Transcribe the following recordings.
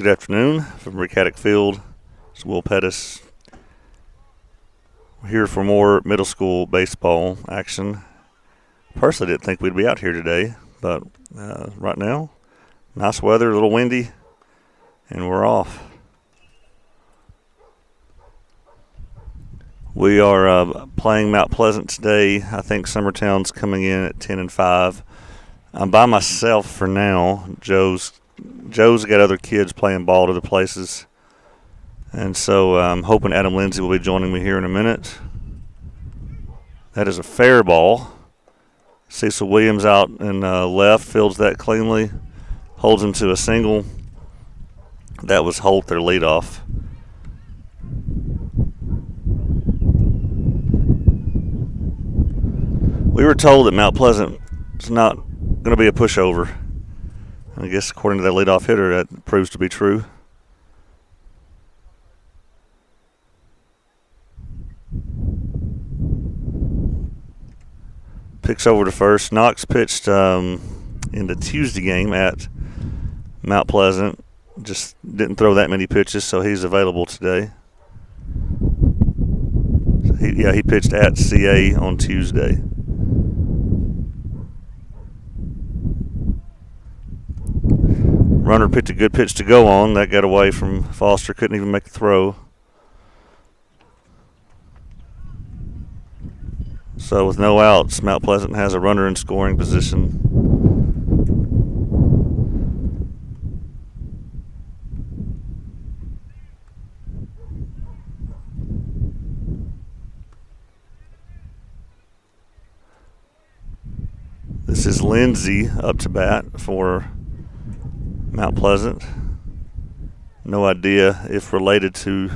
Good afternoon from Haddock Field. It's Will Pettis. We're here for more middle school baseball action. Personally, didn't think we'd be out here today, but right now, nice weather, a little windy, and we're off. We are playing Mount Pleasant today. I think Summertown's coming in at 10-5. I'm by myself for now. Joe's got other kids playing ball at other places. And so I'm hoping Adam Lindsay will be joining me here in a minute. That is a fair ball. Cecil Williams out in left, fields that cleanly, holds him to a single. That was Holt, their leadoff. We were told that Mount Pleasant is not going to be a pushover. I guess according to that leadoff hitter, that proves to be true. Picks over to first. Knox pitched in the Tuesday game at Mount Pleasant. Just didn't throw that many pitches, so he's available today. He pitched at CA on Tuesday. Runner picked a good pitch to go on. That got away from Foster. Couldn't even make the throw. So with no outs, Mount Pleasant has a runner in scoring position. This is Lindsay up to bat for Mount Pleasant. No idea if related to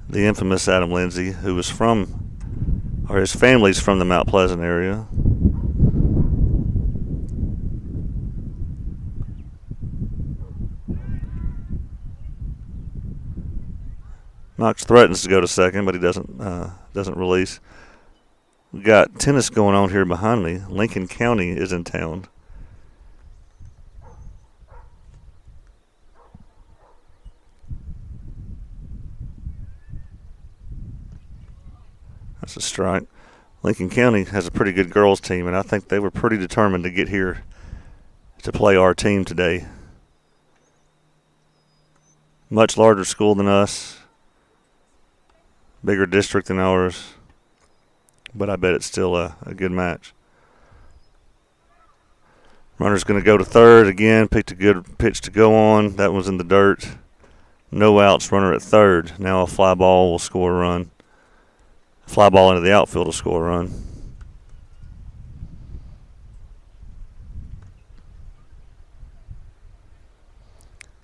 the infamous Adam Lindsay, who was from, or his family's from the Mount Pleasant area. Knox threatens to go to second, but he doesn't release. We got tennis going on here behind me. Lincoln County is in town. That's a strike. Lincoln County has a pretty good girls team, and I think they were pretty determined to get here to play our team today. Much larger school than us, bigger district than ours, but I bet it's still a good match. Runner's going to go to third again. Picked a good pitch to go on. That was in the dirt. No outs. Runner at third. Now a fly ball will score a run. Fly ball into the outfield will score a run.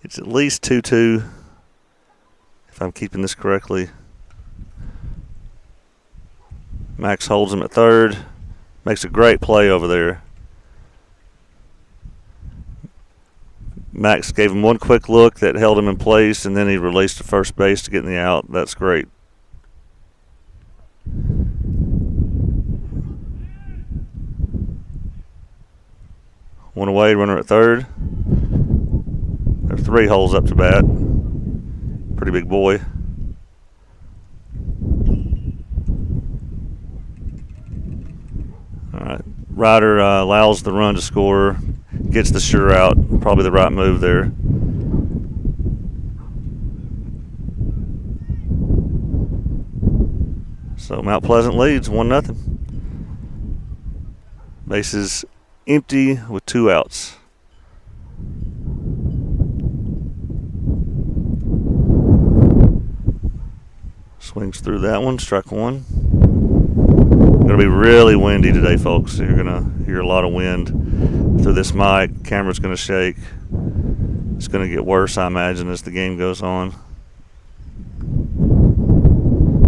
It's at least 2-2, if I'm keeping this correctly. Max holds him at third. Makes a great play over there. Max gave him one quick look that held him in place, and then he released to first base to get in the out. That's great. One away, runner at third. There are 3 holes up to bat. Pretty big boy. All right. Ryder allows the run to score. Gets the sure out. Probably the right move there. So Mount Pleasant leads 1-0. Bases empty with 2 outs. Swings through that one, strike one. Going to be really windy today, folks. You're going to hear a lot of wind through this mic. Camera's going to shake. It's going to get worse, I imagine, as the game goes on.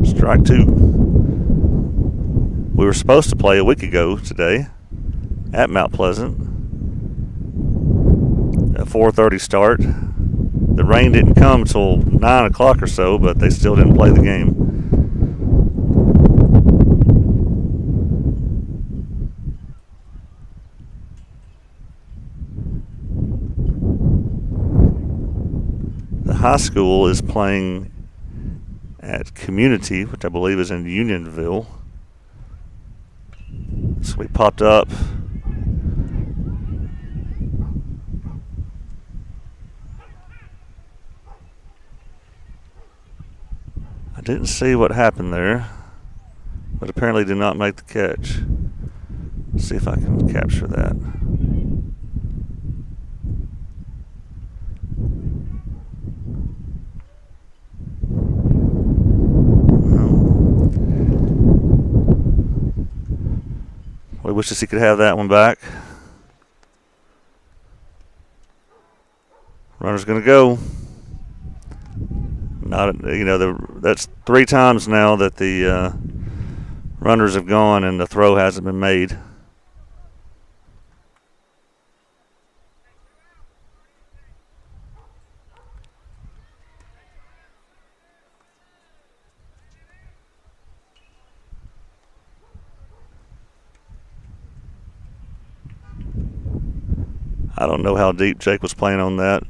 Strike 2. We were supposed to play a week ago today at Mount Pleasant. A 4:30 start. The rain didn't come until 9 o'clock or so, but they still didn't play the game. High School is playing at Community, which I believe is in Unionville. So we popped up. I didn't see what happened there, but apparently did not make the catch. Let's see if I can capture that. We wishes he could have that one back. Runner's going to go. That's 3 times now that the runners have gone and the throw hasn't been made. I don't know how deep Jake was playing on that.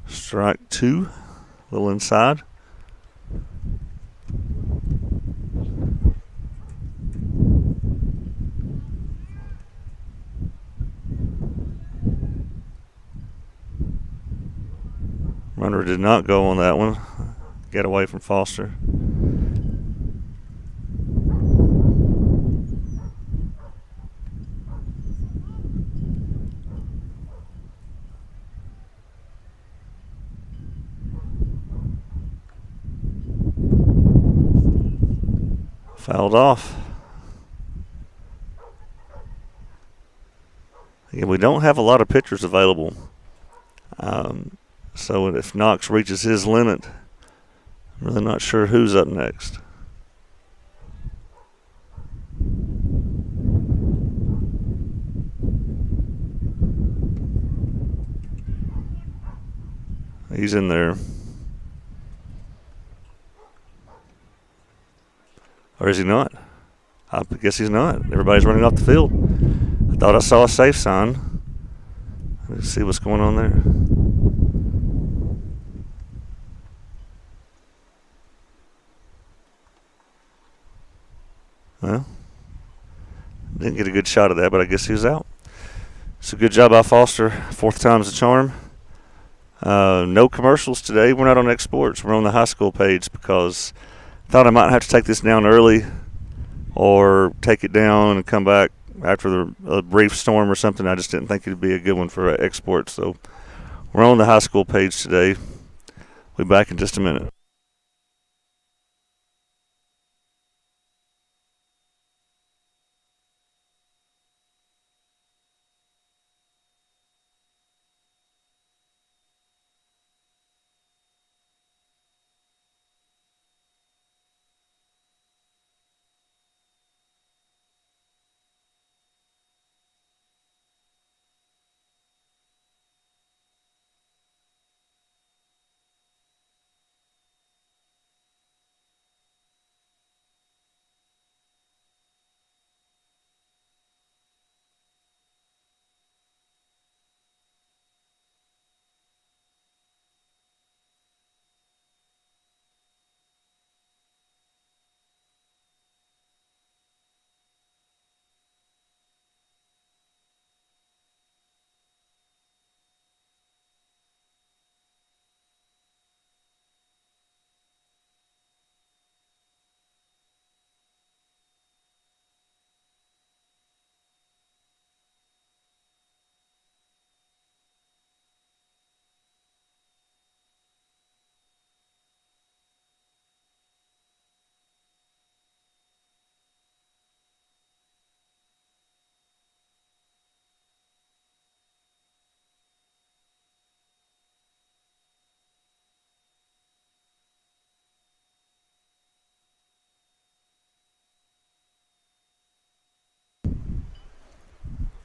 Strike 2, a little inside. Runner did not go on that one. Get away from Foster. Fouled off. Again, we don't have a lot of pitchers available. So if Knox reaches his limit, I'm really not sure who's up next. He's in there. Or is he not? I guess he's not. Everybody's running off the field. I thought I saw a safe sign. Let's see what's going on there. Well, didn't get a good shot of that, but I guess he was out. So good job by Foster. 4th time's the charm. No commercials today. We're not on Exports. We're on the high school page because I thought I might have to take this down early or take it down and come back after a brief storm or something. I just didn't think it would be a good one for Exports. So we're on the high school page today. We'll be back in just a minute.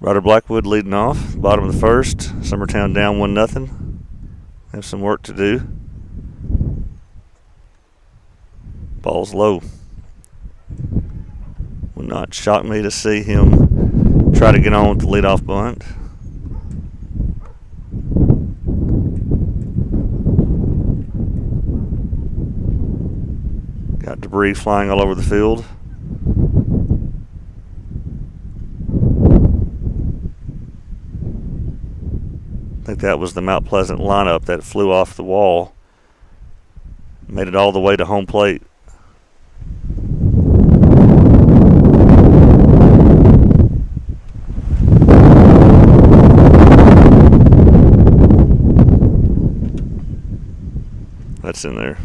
Ryder Blackwood leading off, bottom of the 1st. Summertown down 1-0. Have some work to do. Ball's low. Would not shock me to see him try to get on with the leadoff bunt. Got debris flying all over the field. I think that was the Mount Pleasant lineup that flew off the wall. Made it all the way to home plate. That's in there.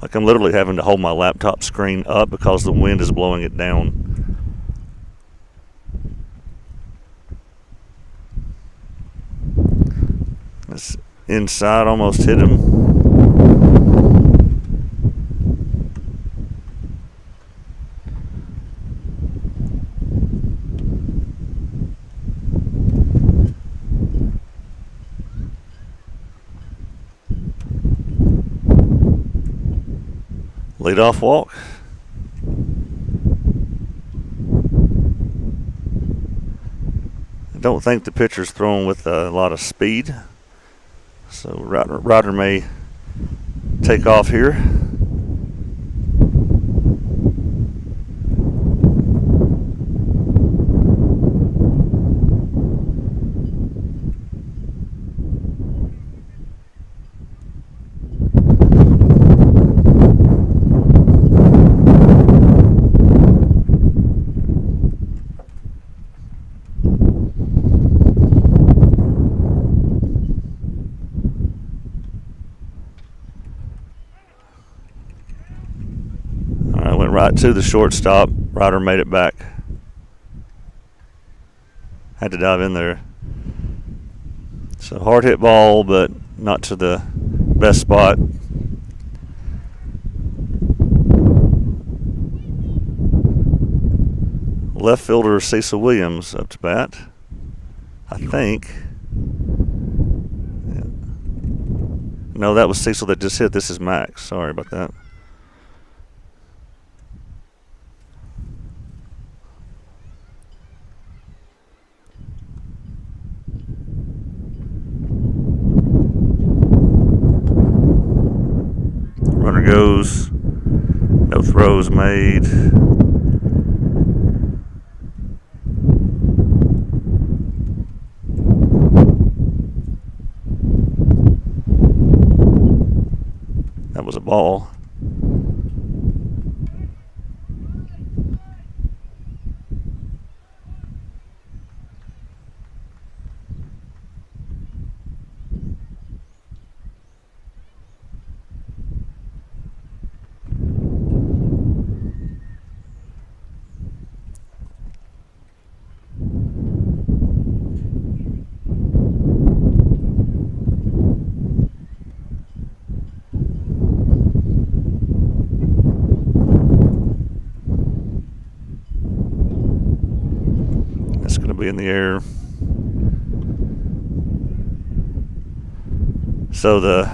Like I'm literally having to hold my laptop screen up because the wind is blowing it down. That's inside, almost hit him. Leadoff walk. I don't think the pitcher's throwing with a lot of speed, so Ryder may take off here. Right to the shortstop. Ryder made it back. Had to dive in there. So hard hit ball, but not to the best spot. Left fielder Cecil Williams up to bat. I think. Yeah. No, that was Cecil that just hit. This is Max. Sorry about that. Runner goes. No throws made. That was a ball. Be in the air. So the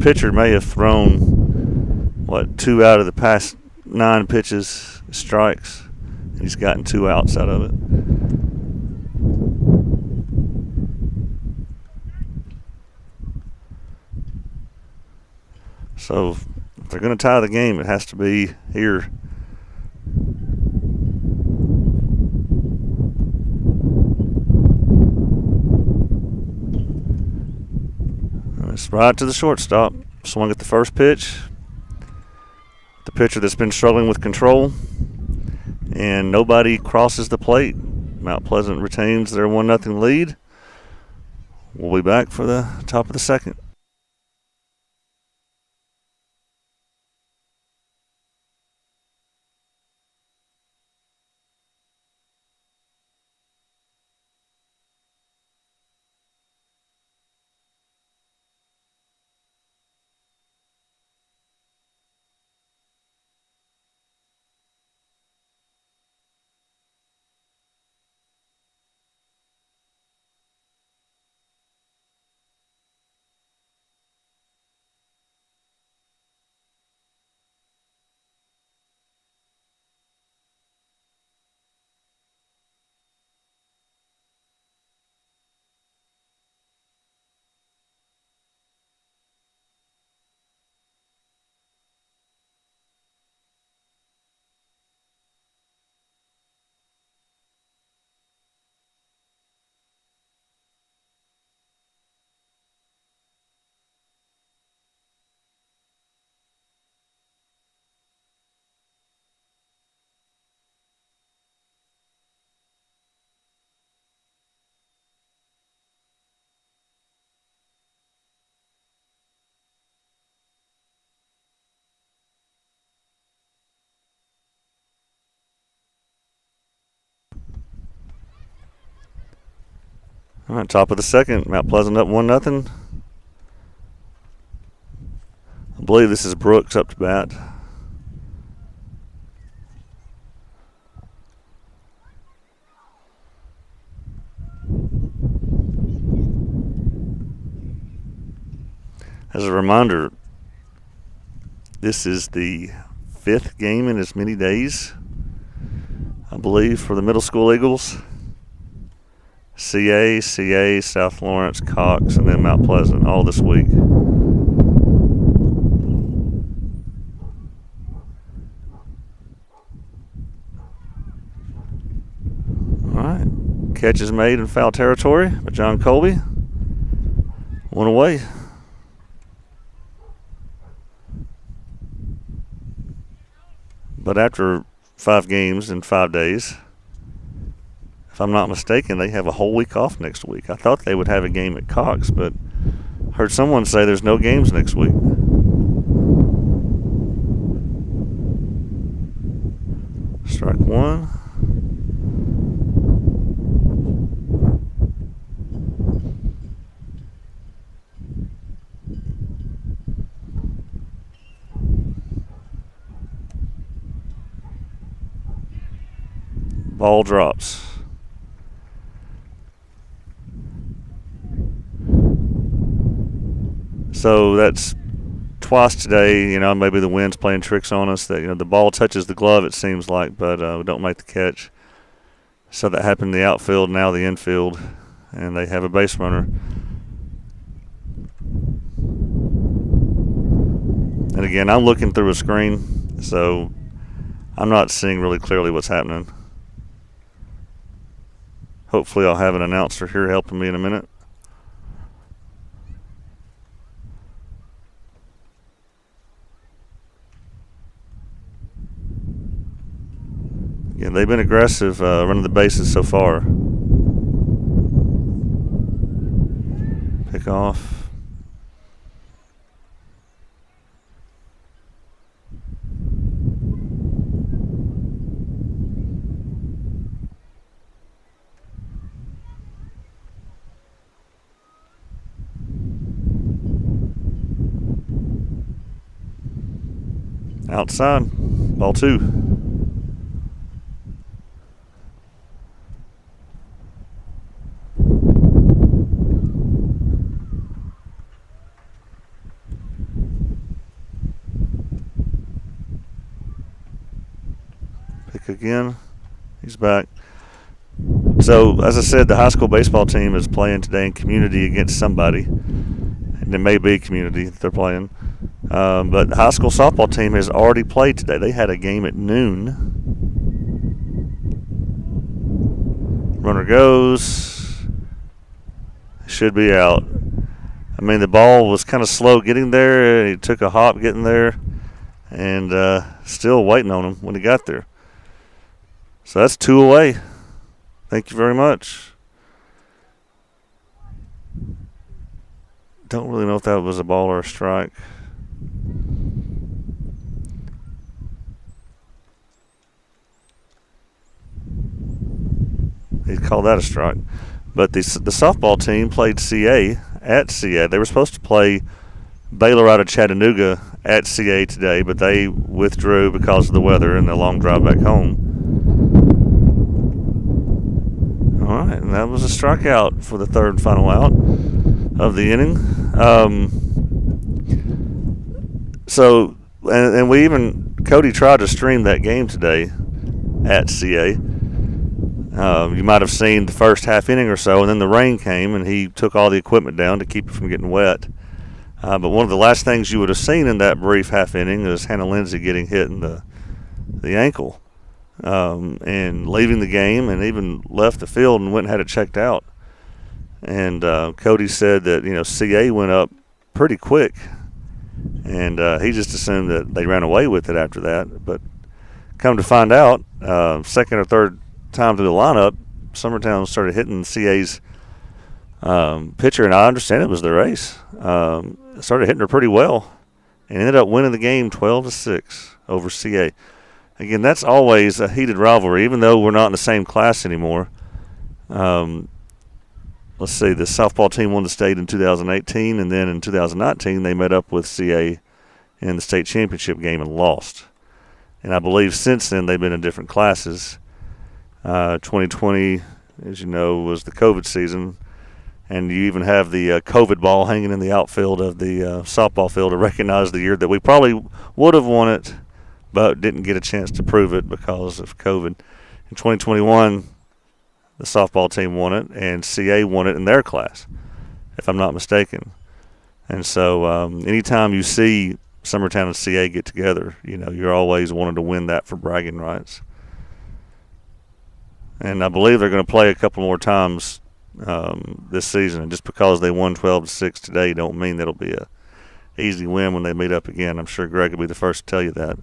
pitcher may have thrown 2 out of the past 9 pitches strikes, and he's gotten 2 outs out of it. So if they're going to tie the game, it has to be here. It's right to the shortstop. Swung at the first pitch. The pitcher that's been struggling with control. And nobody crosses the plate. Mount Pleasant retains their 1-0 lead. We'll be back for the top of the second. All right, top of the second, Mount Pleasant up 1-0. I believe this is Brooks up to bat. As a reminder, this is the 5th game in as many days, I believe, for the middle school Eagles. CA, South Lawrence, Cox, and then Mount Pleasant all this week. All right. Catch is made in foul territory by John Colby. 1 away. But after 5 games in 5 days, if I'm not mistaken, they have a whole week off next week. I thought they would have a game at Cox, but heard someone say there's no games next week. Strike 1. Ball drops. So that's twice today. Maybe the wind's playing tricks on us. That the ball touches the glove, it seems like, but we don't make the catch. So that happened in the outfield, now the infield, and they have a base runner. And again, I'm looking through a screen, so I'm not seeing really clearly what's happening. Hopefully I'll have an announcer here helping me in a minute. Yeah, they've been aggressive running the bases so far. Pick off. Outside. Ball 2. Pick again. He's back. So, as I said, the high school baseball team is playing today in community against somebody. And it may be community that they're playing. But the high school softball team has already played today. They had a game at noon. Runner goes. Should be out. I mean, the ball was kind of slow getting there. He took a hop getting there. And still waiting on him when he got there. So that's 2 away. Thank you very much. Don't really know if that was a ball or a strike. He called that a strike. But the softball team played CA at CA. They were supposed to play Baylor out of Chattanooga at CA today, but they withdrew because of the weather and the long drive back home. All right, and that was a strikeout for the 3rd and final out of the inning. Cody tried to stream that game today at CA. You might have seen the first half inning or so, and then the rain came, and he took all the equipment down to keep it from getting wet. But one of the last things you would have seen in that brief half inning is Hannah Lindsay getting hit in the ankle and leaving the game, and even left the field and went and had it checked out. And Cody said that CA went up pretty quick, and he just assumed that they ran away with it after that. But come to find out, second or third time through the lineup, Summertown started hitting CA's pitcher, and I understand it was their ace. Started hitting her pretty well, and ended up winning the game 12-6 over CA. Again, that's always a heated rivalry, even though we're not in the same class anymore. let's see, the softball team won the state in 2018, and then in 2019 they met up with CA in the state championship game and lost. And I believe since then they've been in different classes. 2020, as you know, was the COVID season, and you even have the COVID ball hanging in the outfield of the softball field to recognize the year that we probably would have won it, but didn't get a chance to prove it because of COVID. In 2021, the softball team won it, and CA won it in their class, if I'm not mistaken. And so anytime you see Summertown and CA get together, you know, you're always wanting to win that for bragging rights. And I believe they're going to play a couple more times this season. And just because they won 12-6 today don't mean that'll be a easy win when they meet up again. I'm sure Greg will be the first to tell you that.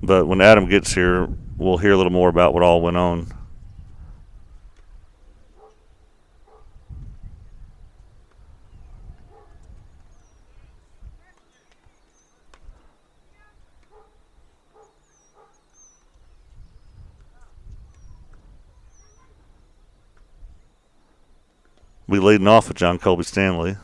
But when Adam gets here, we'll hear a little more about what all went on. We leading off with John Colby Stanley.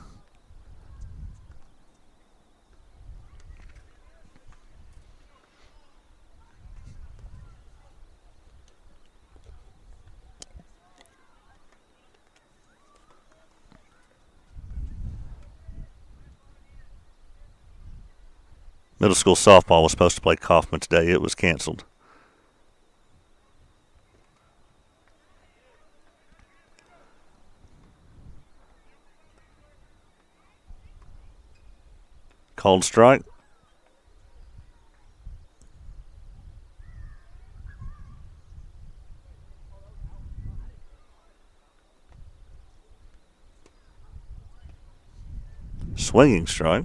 Middle school softball was supposed to play Kaufman today. It was canceled. Called strike. Swinging strike.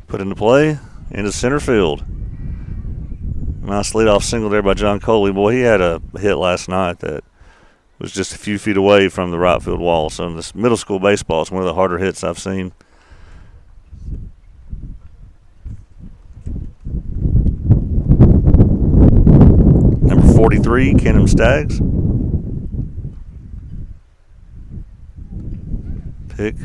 Put into play, into center field. Nice leadoff single there by John Coley. Boy, he had a hit last night that was just a few feet away from the right field wall. So in this middle school baseball, it's one of the harder hits I've seen. Number 43, Kenham Staggs. Pick.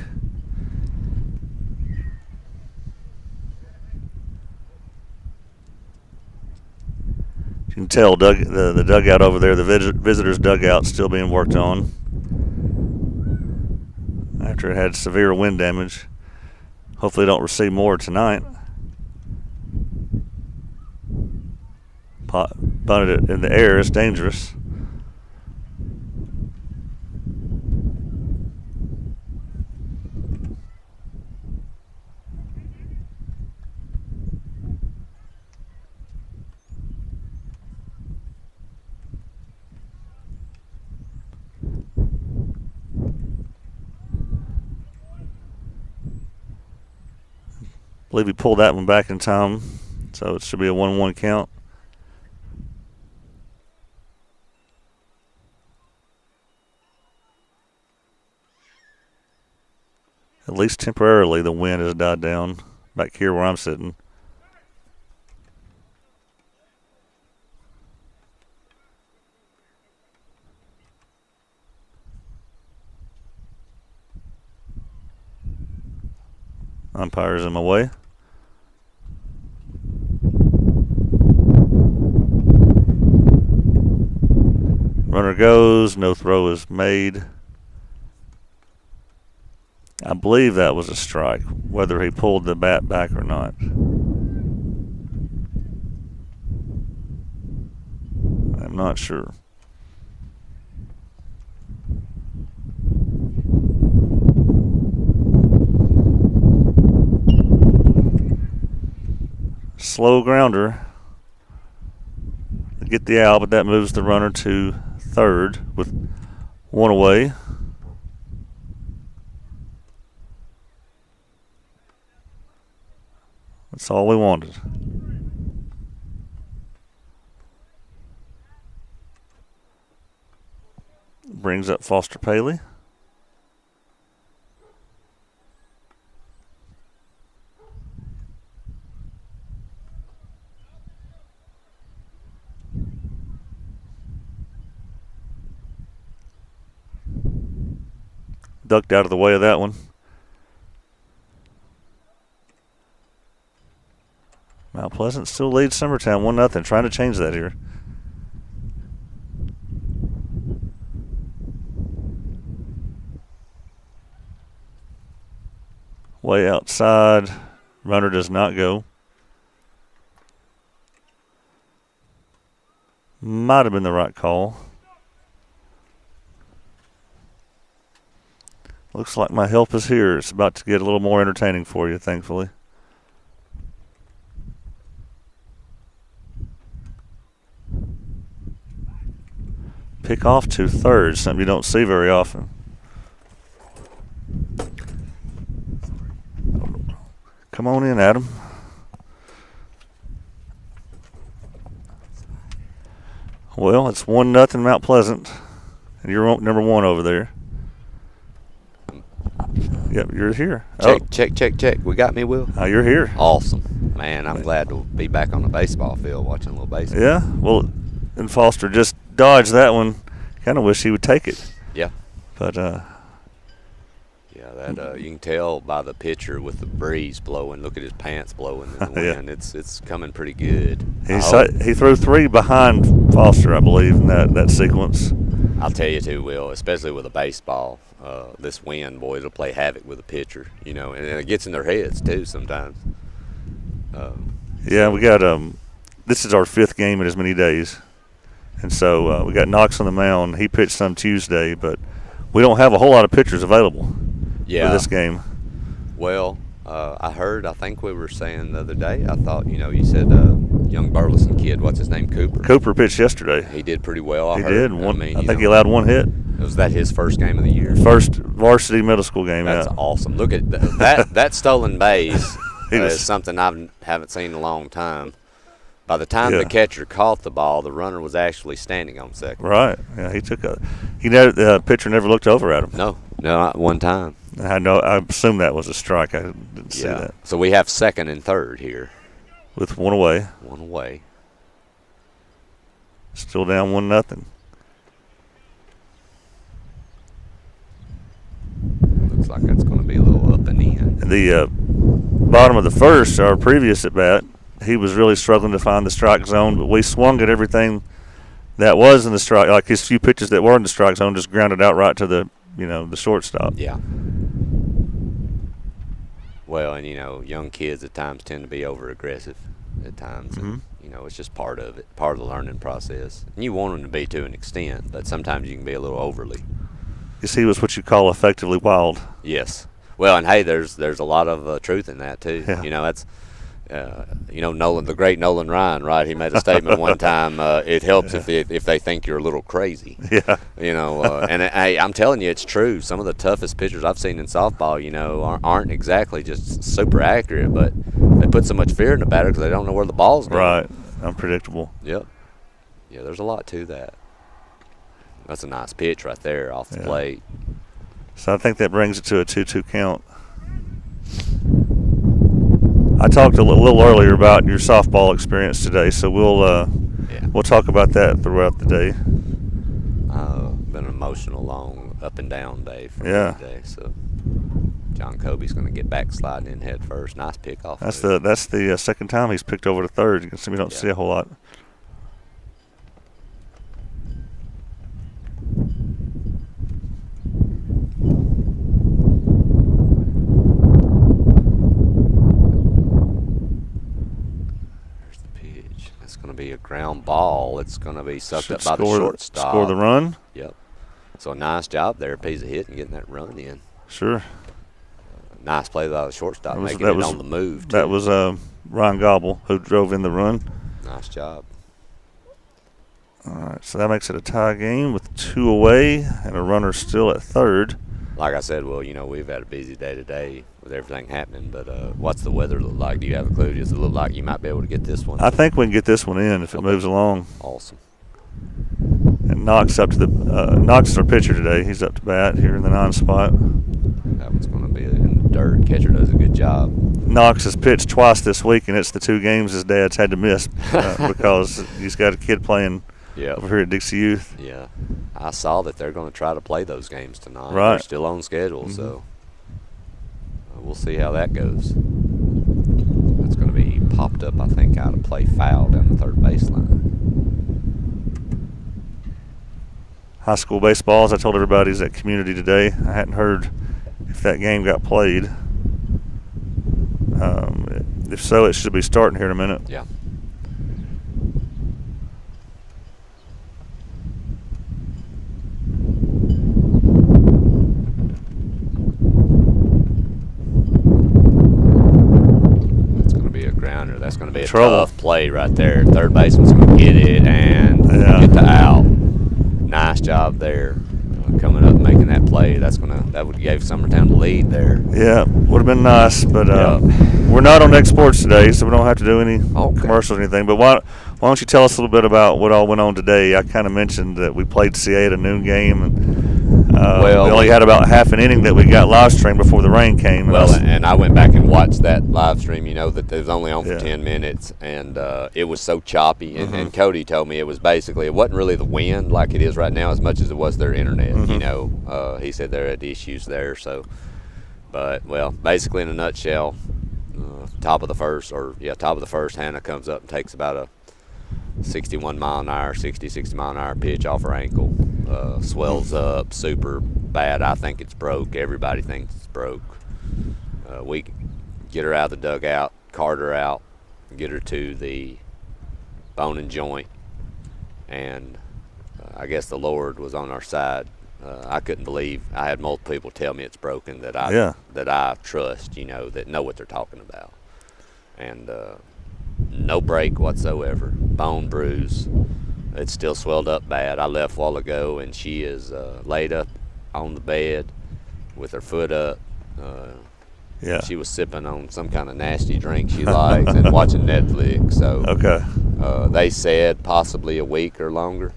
You can tell the dugout over there, the visitors' dugout, still being worked on after it had severe wind damage. Hopefully, they don't receive more tonight. Bunted it in the air. It's dangerous. I believe he pulled that one back in time, so it should be a 1-1 count. At least temporarily, the wind has died down back here where I'm sitting. Umpire's in my way. Runner goes, no throw is made. I believe that was a strike, whether he pulled the bat back or not. I'm not sure. Slow grounder. Get the out, but that moves the runner to third with one away. That's all we wanted. brings up Foster Paley. Ducked out of the way of that one. Mount Pleasant still leads Summertown 1-0. Trying to change that here. Way outside. Runner does not go. Might have been the right call. Looks like my help is here. It's about to get a little more entertaining for you, thankfully. Pick off to third, something you don't see very often. Come on in, Adam. Well, it's 1-0 Mount Pleasant, and you're number one over there. Yep, you're here. Check. We got me, Will? You're here. Awesome. Man, I'm glad to be back on the baseball field watching a little baseball. Yeah, well, and Foster just dodged that one. Kind of wish he would take it. Yeah. But, you can tell by the pitcher with the breeze blowing. Look at his pants blowing in the wind. It's coming pretty good. He threw 3 behind Foster, I believe, in that sequence. I'll tell you too, Will, especially with a baseball, this wind, boy, it'll play havoc with a pitcher, and it gets in their heads too sometimes. Yeah, we got this is our 5th game in as many days, and so we got Knox on the mound. He pitched some Tuesday, but we don't have a whole lot of pitchers available for this game. Well, I think we were saying the other day, I thought, you said young Burleson kid, what's his name, Cooper? Cooper pitched yesterday. He did pretty well, He did. I think he allowed 1 hit. Was that his first game of the year? First varsity middle school game. That's awesome. Look at that stolen base is something I haven't seen in a long time. By the time the catcher caught the ball, the runner was actually standing on second. Right. Yeah, the pitcher never looked over at him. No, not one time. I assumed that was a strike. I didn't see that. So we have second and third here. With 1 away. 1 away. Still down 1-0. Looks like that's going to be a little up and in. The bottom of the first, our previous at bat, he was really struggling to find the strike zone, but we swung at everything that was in the strike, like his few pitches that were in the strike zone, just grounded out right to the shortstop. Yeah. Well, and young kids at times tend to be over aggressive at times. Mm-hmm. And, it's just part of it, part of the learning process. And you want them to be to an extent, but sometimes you can be a little overly. Yes, he was what you call effectively wild. Yes. Well, and hey, there's a lot of truth in that too. Yeah. That's Nolan, the great Nolan Ryan, right? He made a statement one time. It helps if they think you're a little crazy. Yeah. Hey, I'm telling you, it's true. Some of the toughest pitchers I've seen in softball, aren't exactly just super accurate, but they put so much fear in the batter because they don't know where the ball's going. Right. Unpredictable. Yep. Yeah, there's a lot to that. That's a nice pitch right there off the plate. So I think that brings it to a 2-2 count. I talked a little earlier about your softball experience today, so we'll talk about that throughout the day. Been an emotional, long up and down day for me today. So John Kobe's going to get back sliding in head first. Nice pick off. That's the second time he's picked over to third. You can see we don't see a whole lot. Be a ground ball. It's going to be sucked up by the shortstop. Score the run. Yep. So a nice job there. Pays a hit and getting that run in. Sure. Nice play by the shortstop, making it on the move, too. That was Ryan Gobble who drove in the run. Nice job. All right, so that makes it a tie game with 2 away and a runner still at third. Like I said, well, we've had a busy day today with everything happening, but what's the weather look like? Do you have a clue? Does it look like you might be able to get this one? I think we can get this one in if it moves along. Awesome. And Knox up to the Knox is our pitcher today. He's up to bat here in the 9 spot. That one's going to be in the dirt. Catcher does a good job. Knox has pitched twice this week, and it's the 2 games his dad's had to miss because he's got a kid playing over here at Dixie Youth. Yeah, I saw that they're going to try to play those games tonight. Right. They're still on schedule, so we'll see how that goes. That's going to be popped up, I think, out of play foul down the third baseline. High school baseball, as I told everybody, is at Community today. I hadn't heard if that game got played. If so, it should be starting here in a minute. Yeah. That's going to be a grounder. That's going to be a tough play right there. Third baseman's going to get it and get the out. Nice job there. Coming up and making that play, that would give Summertown the lead there. Yeah, would have been nice, but we're not on Exports today, so we don't have to do any commercials or anything. But why don't you tell us a little bit about what all went on today? I kind of mentioned that we played CA at a noon game, and we only had about half an inning that we got live streamed before the rain came. And I went back and watched that live stream. You know that it was only on for 10 minutes, and it was so choppy. And Cody told me it wasn't really the wind like it is right now as much as it was their internet. You know, he said there had issues there. So, but basically in a nutshell, top of the first, Hannah comes up and takes about a 60 mile an hour pitch off her ankle. Swells up super bad. I think it's broke. Everybody thinks it's broke. We get her out of the dugout, cart her out, get her to the bone and joint, and I guess the Lord was on our side. I couldn't believe. I had multiple people tell me it's broken that I trust, that know what they're talking about. And no break whatsoever. Bone bruise. It's still swelled up bad. I left a while ago, and she is laid up on the bed with her foot up. She was sipping on some kind of nasty drink she likes and watching Netflix. So they said possibly a week or longer.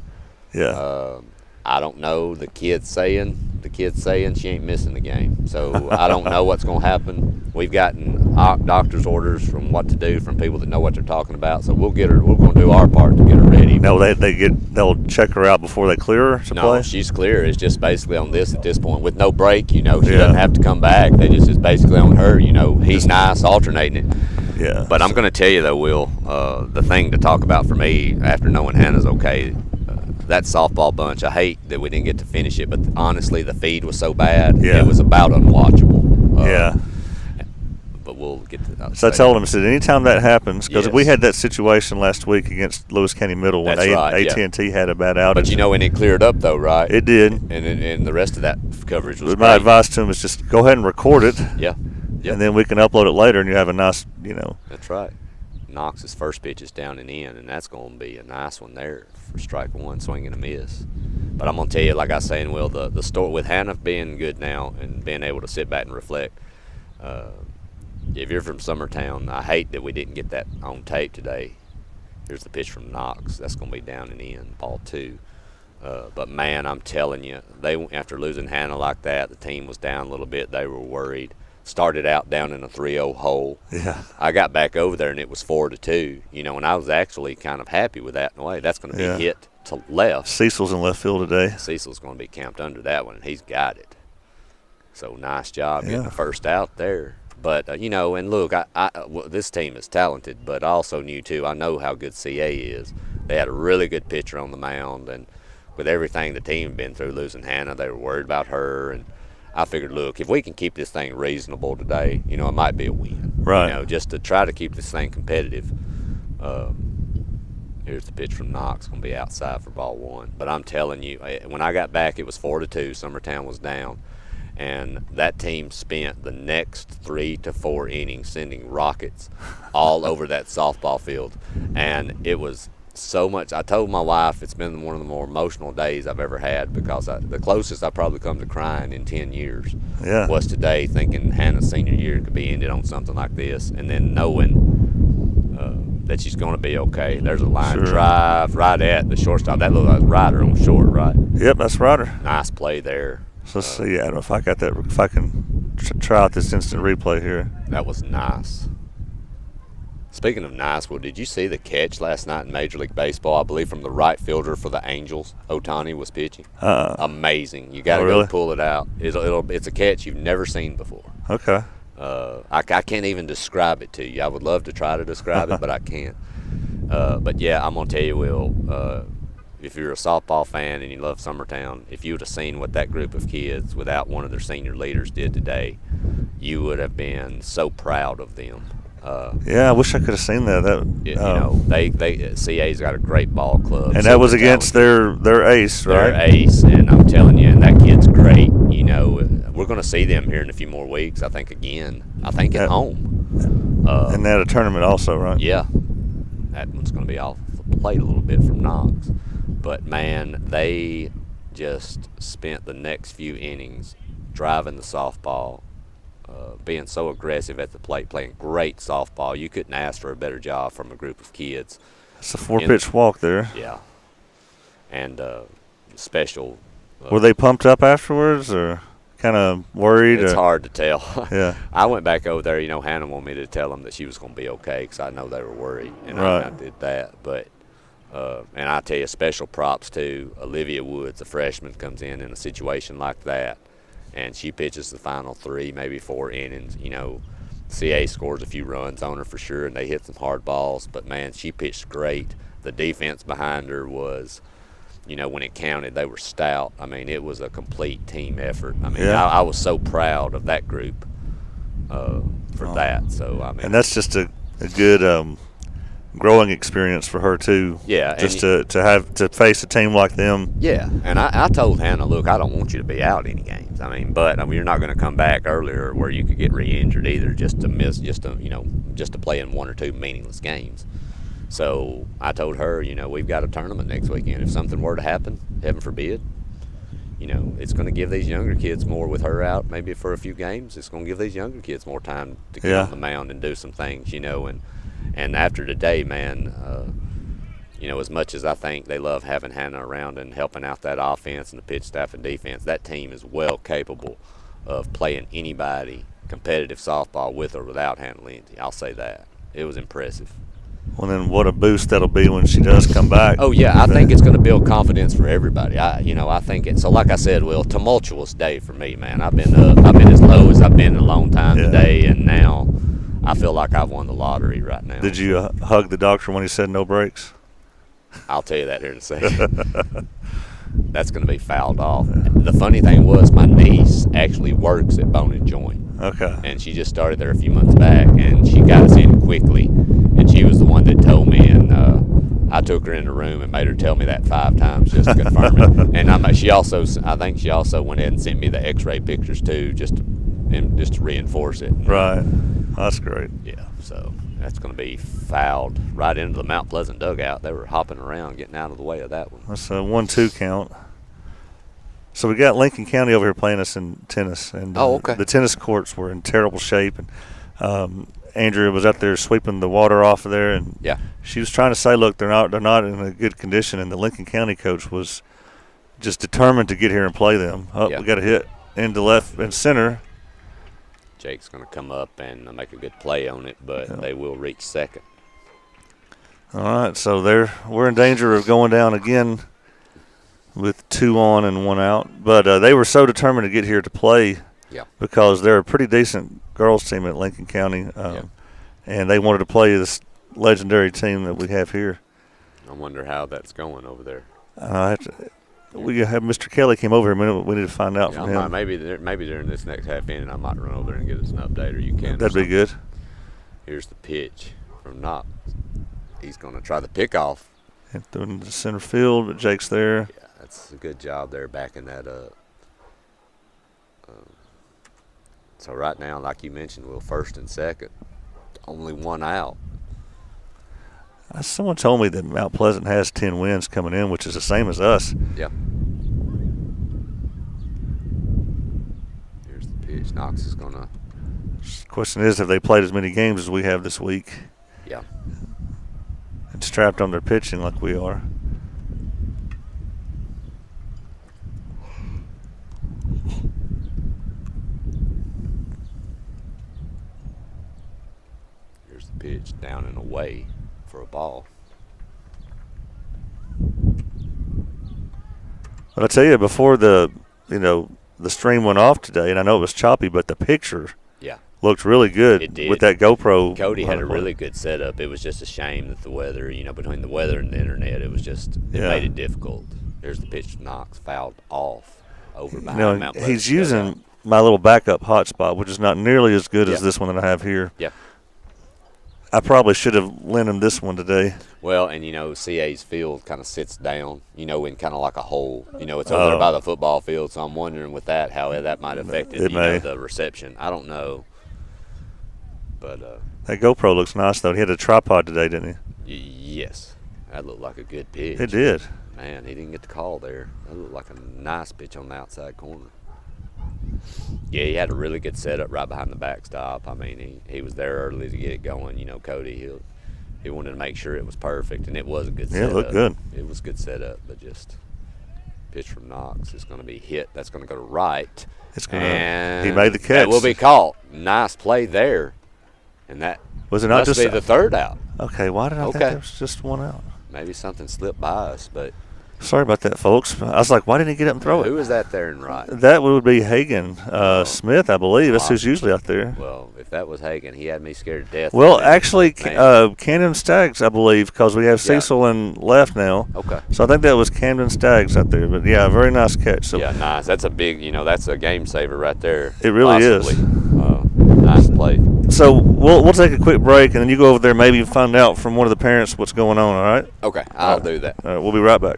I don't know. The kid's saying she ain't missing the game. So I don't know what's going to happen. We've gotten doctor's orders from what to do from people that know what they're talking about. So we'll get her. We're going to do our part to get her ready. No, they'll check her out before they clear her to play? No, she's clear. It's just basically on this at this point with no break. She doesn't have to come back. It's basically on her. He's nice alternating it. Yeah. But I'm going to tell you though, Will, the thing to talk about for me after knowing Hannah's okay. That softball bunch, I hate that we didn't get to finish it, but honestly, the feed was so bad, it was about unwatchable. But we'll get to that. So I told him, I said, anytime that happens, because we had that situation last week against Lewis County Middle when AT&T had a bad outage. But and it cleared up though, right? It did. And the rest of that coverage was My advice to him is just go ahead and record it. Yep. And then we can upload it later, and you have a nice, That's right. Knox's first pitch is down and in, and that's going to be a nice one there for strike one, swing and a miss. But I'm going to tell you, like I was saying, Will, the story with Hannah being good now and being able to sit back and reflect, if you're from Summertown, I hate that we didn't get that on tape today. Here's the pitch from Knox. That's going to be down and in, ball 2. But, man, I'm telling you, after losing Hannah like that, the team was down a little bit. They were worried. Started out down in a 3-0 hole. Yeah. I got back over there, and it was 4-2. And I was actually kind of happy with that in a way. That's going to be hit to left. Cecil's in left field today. Cecil's going to be camped under that one, and he's got it. So nice job getting the first out there. But, and look, this team is talented, but I also knew, too, I know how good CA is. They had a really good pitcher on the mound, and with everything the team had been through, losing Hannah, they were worried about her, and I figured, look, if we can keep this thing reasonable today, it might be a win. Right. Just to try to keep this thing competitive. Here's the pitch from Knox, going to be outside for ball 1. But I'm telling you, when I got back, it was 4-2. Summertown was down. And that team spent the next 3 to 4 innings sending rockets all over that softball field. And it was so much. I told my wife it's been one of the more emotional days I've ever had because the closest I probably come to crying in 10 years was today, thinking Hannah's senior year could be ended on something like this, and then knowing that she's going to be okay. There's a line Sure. drive right at the shortstop. That looked like Ryder on short, right? Yep, that's Ryder. Nice play there. So let's see. I don't know if I got that. If I can try out this instant replay here. That was nice. Speaking of nice, well, did you see the catch last night in Major League Baseball? I believe from the right fielder for the Angels, Ohtani was pitching. Amazing. You got to really? go pull it out. It's a catch you've never seen before. Okay. I can't even describe it to you. I would love to try to describe it, but I can't. But yeah, I'm gonna tell you, Will. If you're a softball fan and you love Summertown, if you would have seen what that group of kids, without one of their senior leaders, did today, you would have been so proud of them. Yeah, I wish I could have seen that. You know, they CA's got a great ball club, and that was against their ace, right? Their ace, and I'm telling you, and that kid's great. You know, we're going to see them here in a few more weeks. I think at home. And they had a tournament also, right? Yeah, that one's going to be off the plate a little bit from Knox, but man, they just spent the next few innings driving the softball. Being so aggressive at the plate, playing great softball. You couldn't ask for a better job from a group of kids. It's a 4-pitch walk there. Yeah. And special. Were they pumped up afterwards or kind of worried? It's hard to tell. Yeah. I went back over there. You know, Hannah wanted me to tell them that she was going to be okay because I know they were worried. And right. I did that. But, and I tell you, special props to Olivia Woods, a freshman, comes in a situation like that. And she pitches the final 3, maybe 4 innings. You know, CA scores a few runs on her for sure, and they hit some hard balls. But, man, she pitched great. The defense behind her was, you know, when it counted, they were stout. I mean, it was a complete team effort. I mean, yeah. I was so proud of that group for that. So, I mean. And that's just a good growing experience for her too. Yeah, just to face a team like them. Yeah, and I told Hannah, look, I don't want you to be out any games. I mean, but you're not going to come back earlier where you could get re-injured either, just to play in 1 or 2 meaningless games. So I told her, you know, we've got a tournament next weekend. If something were to happen, heaven forbid, you know, it's going to give these younger kids more with her out, maybe for a few games. It's going to give these younger kids more time to get on the mound and do some things, you know, and after today, man, you know, as much as I think they love having Hannah around and helping out that offense and the pitch staff and defense, that team is well capable of playing anybody competitive softball with or without Hannah Lindsay. I'll say that. It was impressive. Well, then what a boost that'll be when she does come back. Oh, yeah, I think it's going to build confidence for everybody. I think it's – so like I said, Will, tumultuous day for me, man. I've been as low as I've been in a long time today, and now – I feel like I've won the lottery right now. Did you hug the doctor when he said no breaks? I'll tell you that here in a second. That's going to be fouled off. The funny thing was my niece actually works at Bone and Joint. Okay. And she just started there a few months back, and she got us in quickly. And she was the one that told me, and I took her in the room and made her tell me that 5 times just to confirm it. And I think she also went ahead and sent me the X-ray pictures too, just to reinforce it. Right. That's great. Yeah, so that's going to be fouled right into the Mount Pleasant dugout. They were hopping around, getting out of the way of that one. That's a 1-2 count. So we got Lincoln County over here playing us in tennis. And okay. The tennis courts were in terrible shape. And Andrea was out there sweeping the water off of there. And she was trying to say, look, they're not in a good condition. And the Lincoln County coach was just determined to get here and play them. We got a hit into left and center. Jake's going to come up and make a good play on it, but they will reach second. All right, so we're in danger of going down again with 2 on and 1 out. But they were so determined to get here to play because they're a pretty decent girls team at Lincoln County, and they wanted to play this legendary team that we have here. I wonder how that's going over there. We have Mr. Kelly came over here. We need to find out from him. Maybe during this next half inning, I might run over there and get us an update, or you can. That'd be good. Here's the pitch from Knox. He's going to try the pickoff. And throw it into center field, but Jake's there. Yeah, that's a good job there backing that up. So right now, like you mentioned, Will, first and second, only 1 out. Someone told me that Mount Pleasant has 10 wins coming in, which is the same as us. Yeah. Here's the pitch. Knox is going to. Question is, have they played as many games as we have this week? Yeah. and strapped on their pitching like we are. Here's the pitch down and away for a ball. But I tell you, before the stream went off today, and I know it was choppy, but the picture looked really good. It did. With that GoPro. Cody had a really good setup. It was just a shame that the weather, between the weather and the internet, it made it difficult. There's the pitch to Knox, fouled off over behind Mount Pleasant. He's using my little backup hotspot, which is not nearly as good as this one that I have here. Yeah. I probably should have lent him this one today. Well, and CA's field kind of sits down, in kind of like a hole. It's over there by the football field, so I'm wondering with that how that might have affected the reception. I don't know. But that GoPro looks nice, though. He had a tripod today, didn't he? Yes. That looked like a good pitch. It did. Man, he didn't get the call there. That looked like a nice pitch on the outside corner. Yeah, he had a really good setup right behind the backstop. I mean, he was there early to get it going. Cody, he wanted to make sure it was perfect, and it was a good setup. Yeah, it looked good. It was a good setup, but just pitch from Knox is going to be hit. That's going to go to right. He made the catch. That will be caught. Nice play there. And that was it not must just be the third out. Okay, why did I think there was just one out? Maybe something slipped by us, but sorry about that, folks. I was like, why didn't he get up and throw it? Who is that there and right? That would be Hagan Smith, I believe. That's who's usually out there. Well, if that was Hagan, he had me scared to death. Well, actually, Camden Staggs, I believe, because we have Cecil and left now. Okay. So I think that was Camden Staggs out there. But, yeah, very nice catch. So yeah, nice. That's a big, that's a game saver right there. It really is. Nice play. So we'll take a quick break, and then you go over there maybe find out from one of the parents what's going on, all right? Okay, I'll do that. All right, we'll be right back.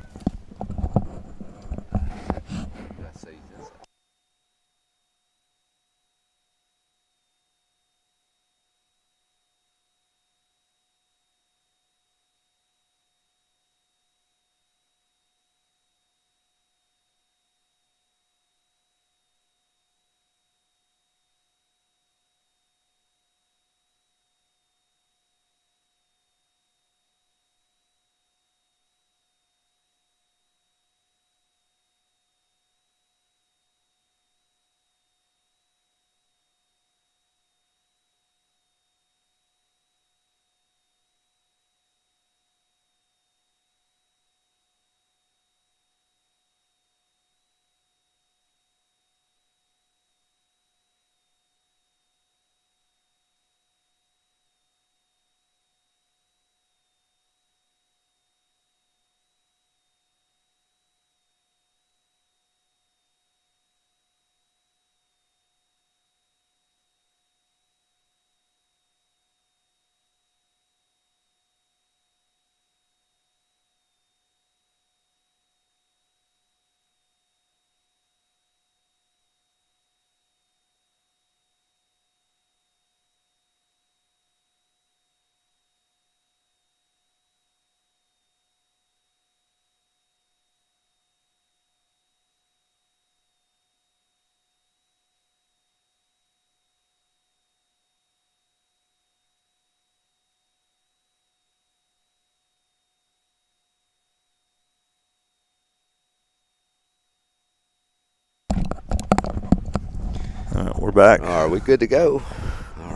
We're back. Are we good to go?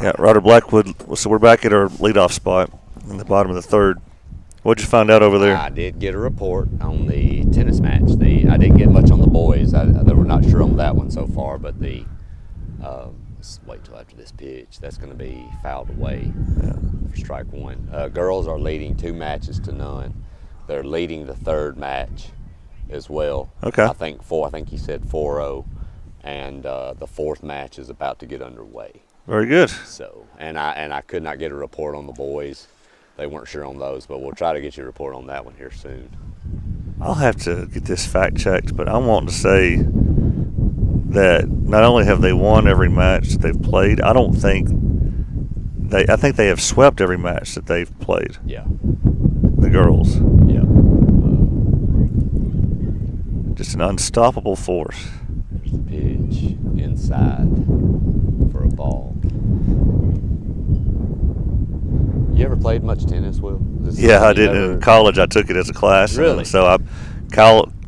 Yeah, Ryder Blackwood. So we're back at our leadoff spot in the bottom of the third. What'd you find out over there? I did get a report on the tennis match. I didn't get much on the boys. They were not sure on that one so far, but let's wait till after this pitch. That's going to be fouled away for strike one. Girls are leading 2-0. They're leading the third match as well. Okay. I think he said 4-0. And the fourth match is about to get underway. Very good. So, and I could not get a report on the boys. They weren't sure on those, but we'll try to get you a report on that one here soon. I'll have to get this fact checked, but I want to say that not only have they won every match that they've played, I think they have swept every match that they've played. Yeah. The girls. Yeah. Just an unstoppable force. There's the pitch inside for a ball. You ever play played much tennis, Will? Yeah, I did. In college, I took it as a class. Really? So Is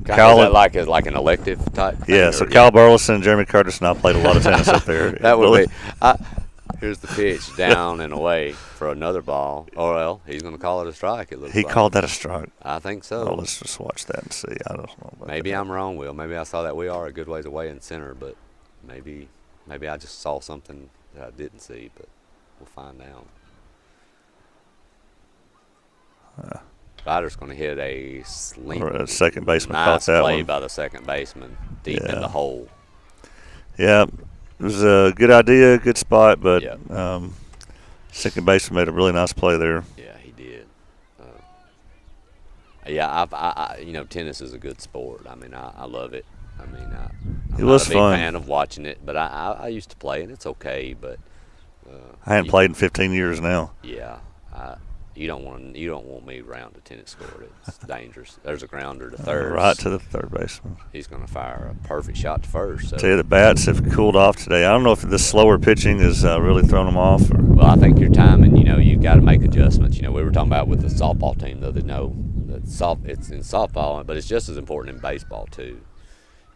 that like an elective type thing? Yeah, so Kyle Burleson and Jeremy Curtis and I played a lot of tennis up there. That would be. Here's the pitch, down and away for another ball. Or, well, he's going to call it a strike, it looks like. He called that a strike. I think so. Oh, let's just watch that and see. I don't know about Maybe that. I'm wrong, Will. Maybe I saw that we are a good ways away in center, but maybe I just saw something that I didn't see, but we'll find out. Ryder's going to hit a sling. Or a second baseman nice caught that play one. by the second baseman deep in the hole. Yeah, it was a good idea, good spot, but Yeah. second baseman made a really nice play there. Yeah, he did. Yeah, tennis is a good sport. I mean, I love it. I mean, I'm It was not a big fun. fan of watching it, but I used to play, and it's okay. But I hadn't played in 15 years now. Yeah, you don't want me around the tennis court. It's dangerous. There's a grounder to third. Right to the third baseman. He's going to fire a perfect shot to first. So. Tell you, the bats have cooled off today. I don't know if the slower pitching has really thrown them off. Well, I think your timing, you've got to make adjustments. We were talking about with the softball team, though, that it's in softball, but it's just as important in baseball, too.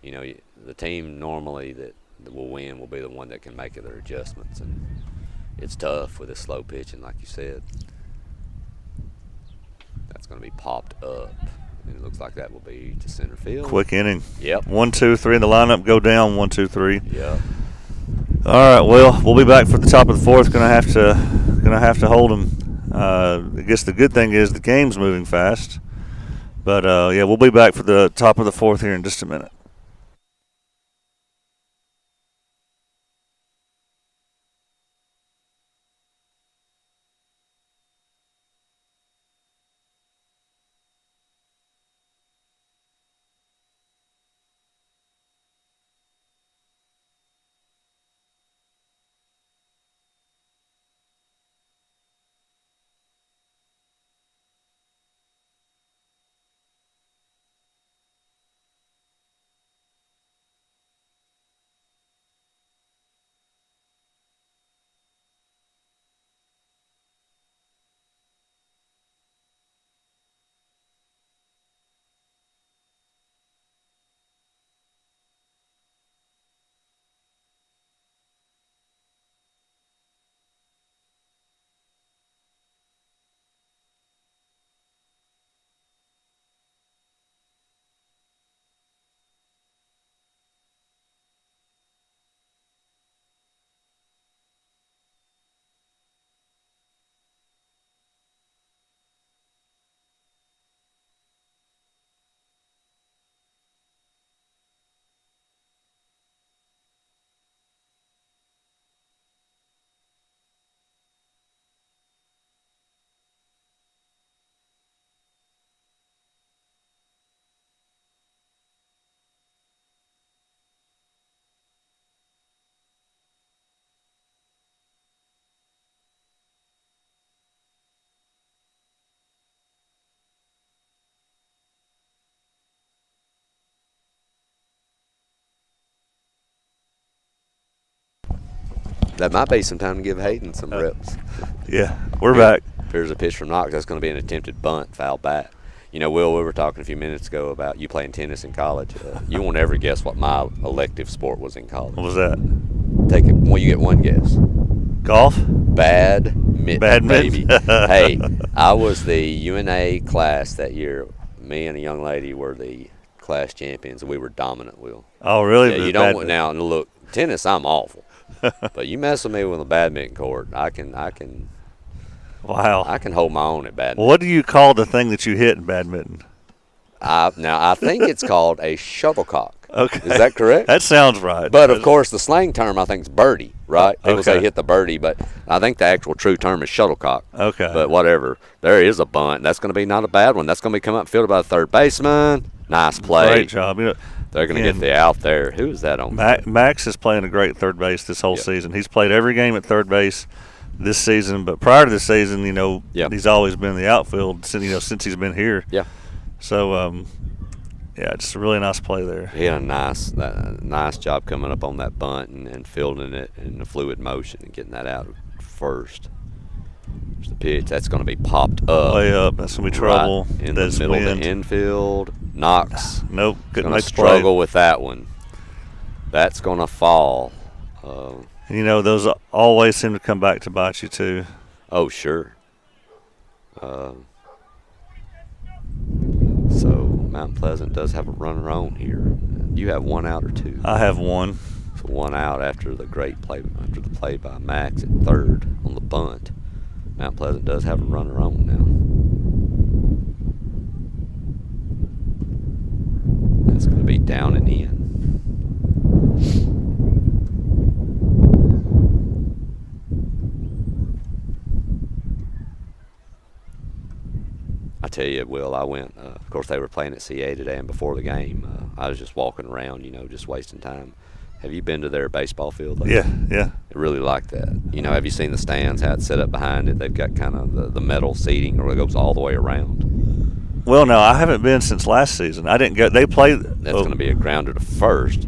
The team normally that will win will be the one that can make their adjustments, and it's tough with the slow pitching, like you said. That's going to be popped up, and it looks like that will be to center field. Quick inning. Yep. 1, 2, 3 in the lineup. Go down. 1, 2, 3. Yep. All right. Well, we'll be back for the top of the fourth. Gonna have to hold them. I guess the good thing is the game's moving fast. But yeah, we'll be back for the top of the fourth here in just a minute. That might be some time to give Hayden some reps. Yeah, we're back. Here's a pitch from Knox. That's going to be an attempted bunt, foul back. Will, we were talking a few minutes ago about you playing tennis in college. You won't ever guess what my elective sport was in college. What was that? You get one guess. Golf? Badminton, baby. Hey, I was the UNA class that year. Me and a young lady were the class champions, and we were dominant, Will. Oh, really? Yeah, you don't now look tennis. I'm awful, but you mess with me with a badminton court, I can. Wow. I can hold my own at badminton. What do you call the thing that you hit in badminton? I think it's called a shuttlecock. Okay. Is that correct? That sounds right. But, of course, the slang term, I think, is birdie, right? People say Okay. hit the birdie, but I think the actual true term is shuttlecock. Okay. But whatever. There is a bunt. That's going to be not a bad one. That's going to be coming up fielded by the third baseman. Nice play. Great job. They're going to get the out there. Who is that on? Max is playing a great third base this whole Yep. season. He's played every game at third base this season, but prior to this season, Yep. he's always been in the outfield since he's been here. Yeah. So, yeah, just a really nice play there. He had a nice job coming up on that bunt and fielding it in a fluid motion and getting that out first. There's the pitch. That's going to be popped up. Way up. That's going to be trouble. Right in the middle of the infield. Knox. Nope. Couldn't make the play. Struggle with that one. That's going to fall. Those always seem to come back to bite you, too. Oh, sure. So Mount Pleasant does have a runner on here. Do you have one out or two? I have one. So one out after the play by Max at third on the bunt. Mount Pleasant does have a runner on now. That's going to be down and in. I tell you, Will, I went, of course, they were playing at CA today, and before the game, I was just walking around, just wasting time. Have you been to their baseball field? Yeah. I really like that. Have you seen the stands, how it's set up behind it? They've got kind of the metal seating, or it goes all the way around. Well, no, I haven't been since last season. I didn't go. They played. That's going to be a grounder to first.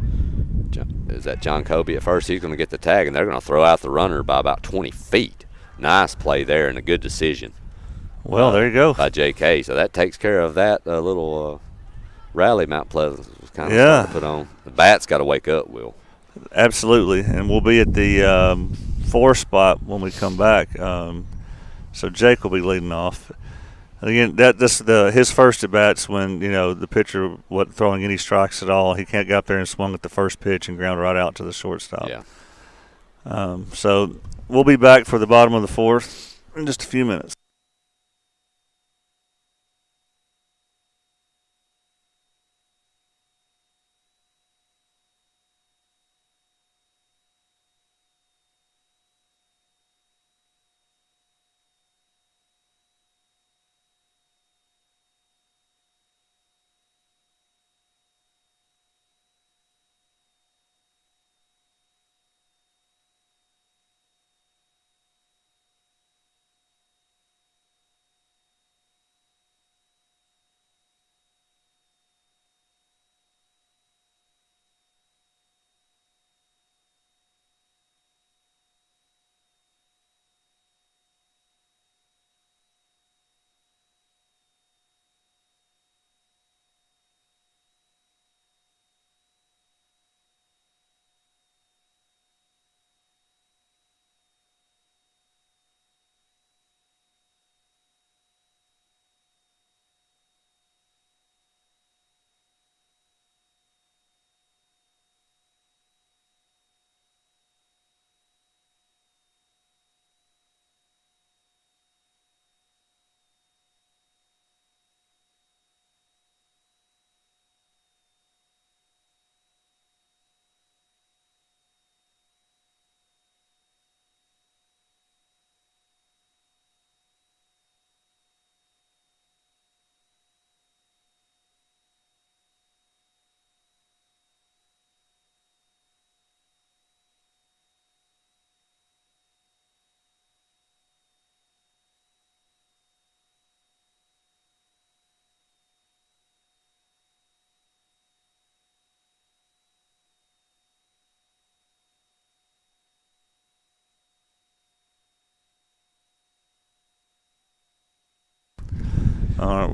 Is that John Kobe at first? He's going to get the tag, and they're going to throw out the runner by about 20 feet. Nice play there and a good decision. Well, there you go. By J.K. So that takes care of that little rally Mount Pleasant was kind of starting to put on. The bat's got to wake up, Will. Absolutely, and we'll be at the 4 spot when we come back. So Jake will be leading off. Again, his first at bats when the pitcher wasn't throwing any strikes at all. He can't get up there and swung at the first pitch and ground right out to the shortstop. Yeah. So we'll be back for the bottom of the 4th in just a few minutes.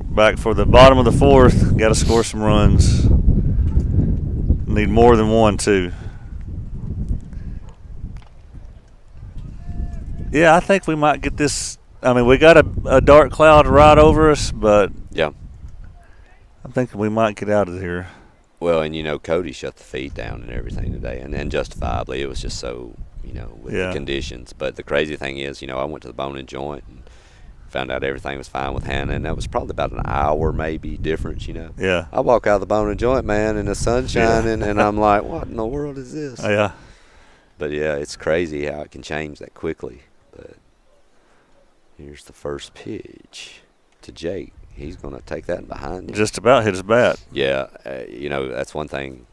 Back for the bottom of the 4th. Got to score some runs. Need more than one, too. Yeah, I think we might get this. I mean, we got a dark cloud right over us, but yeah, I'm thinking we might get out of here. Well, and Cody shut the feed down and everything today, and justifiably. It was just so, with the conditions. But the crazy thing is, I went to the Bone and Joint and found out everything was fine with Hannah, and that was probably about an hour maybe difference, Yeah. I walk out of the Bone and Joint, man, and the sun's shining, and I'm like, what in the world is this? Yeah. But, yeah, it's crazy how it can change that quickly. But here's the first pitch to Jake. He's going to take that behind him. Just about hit his bat. Yeah, that's one thing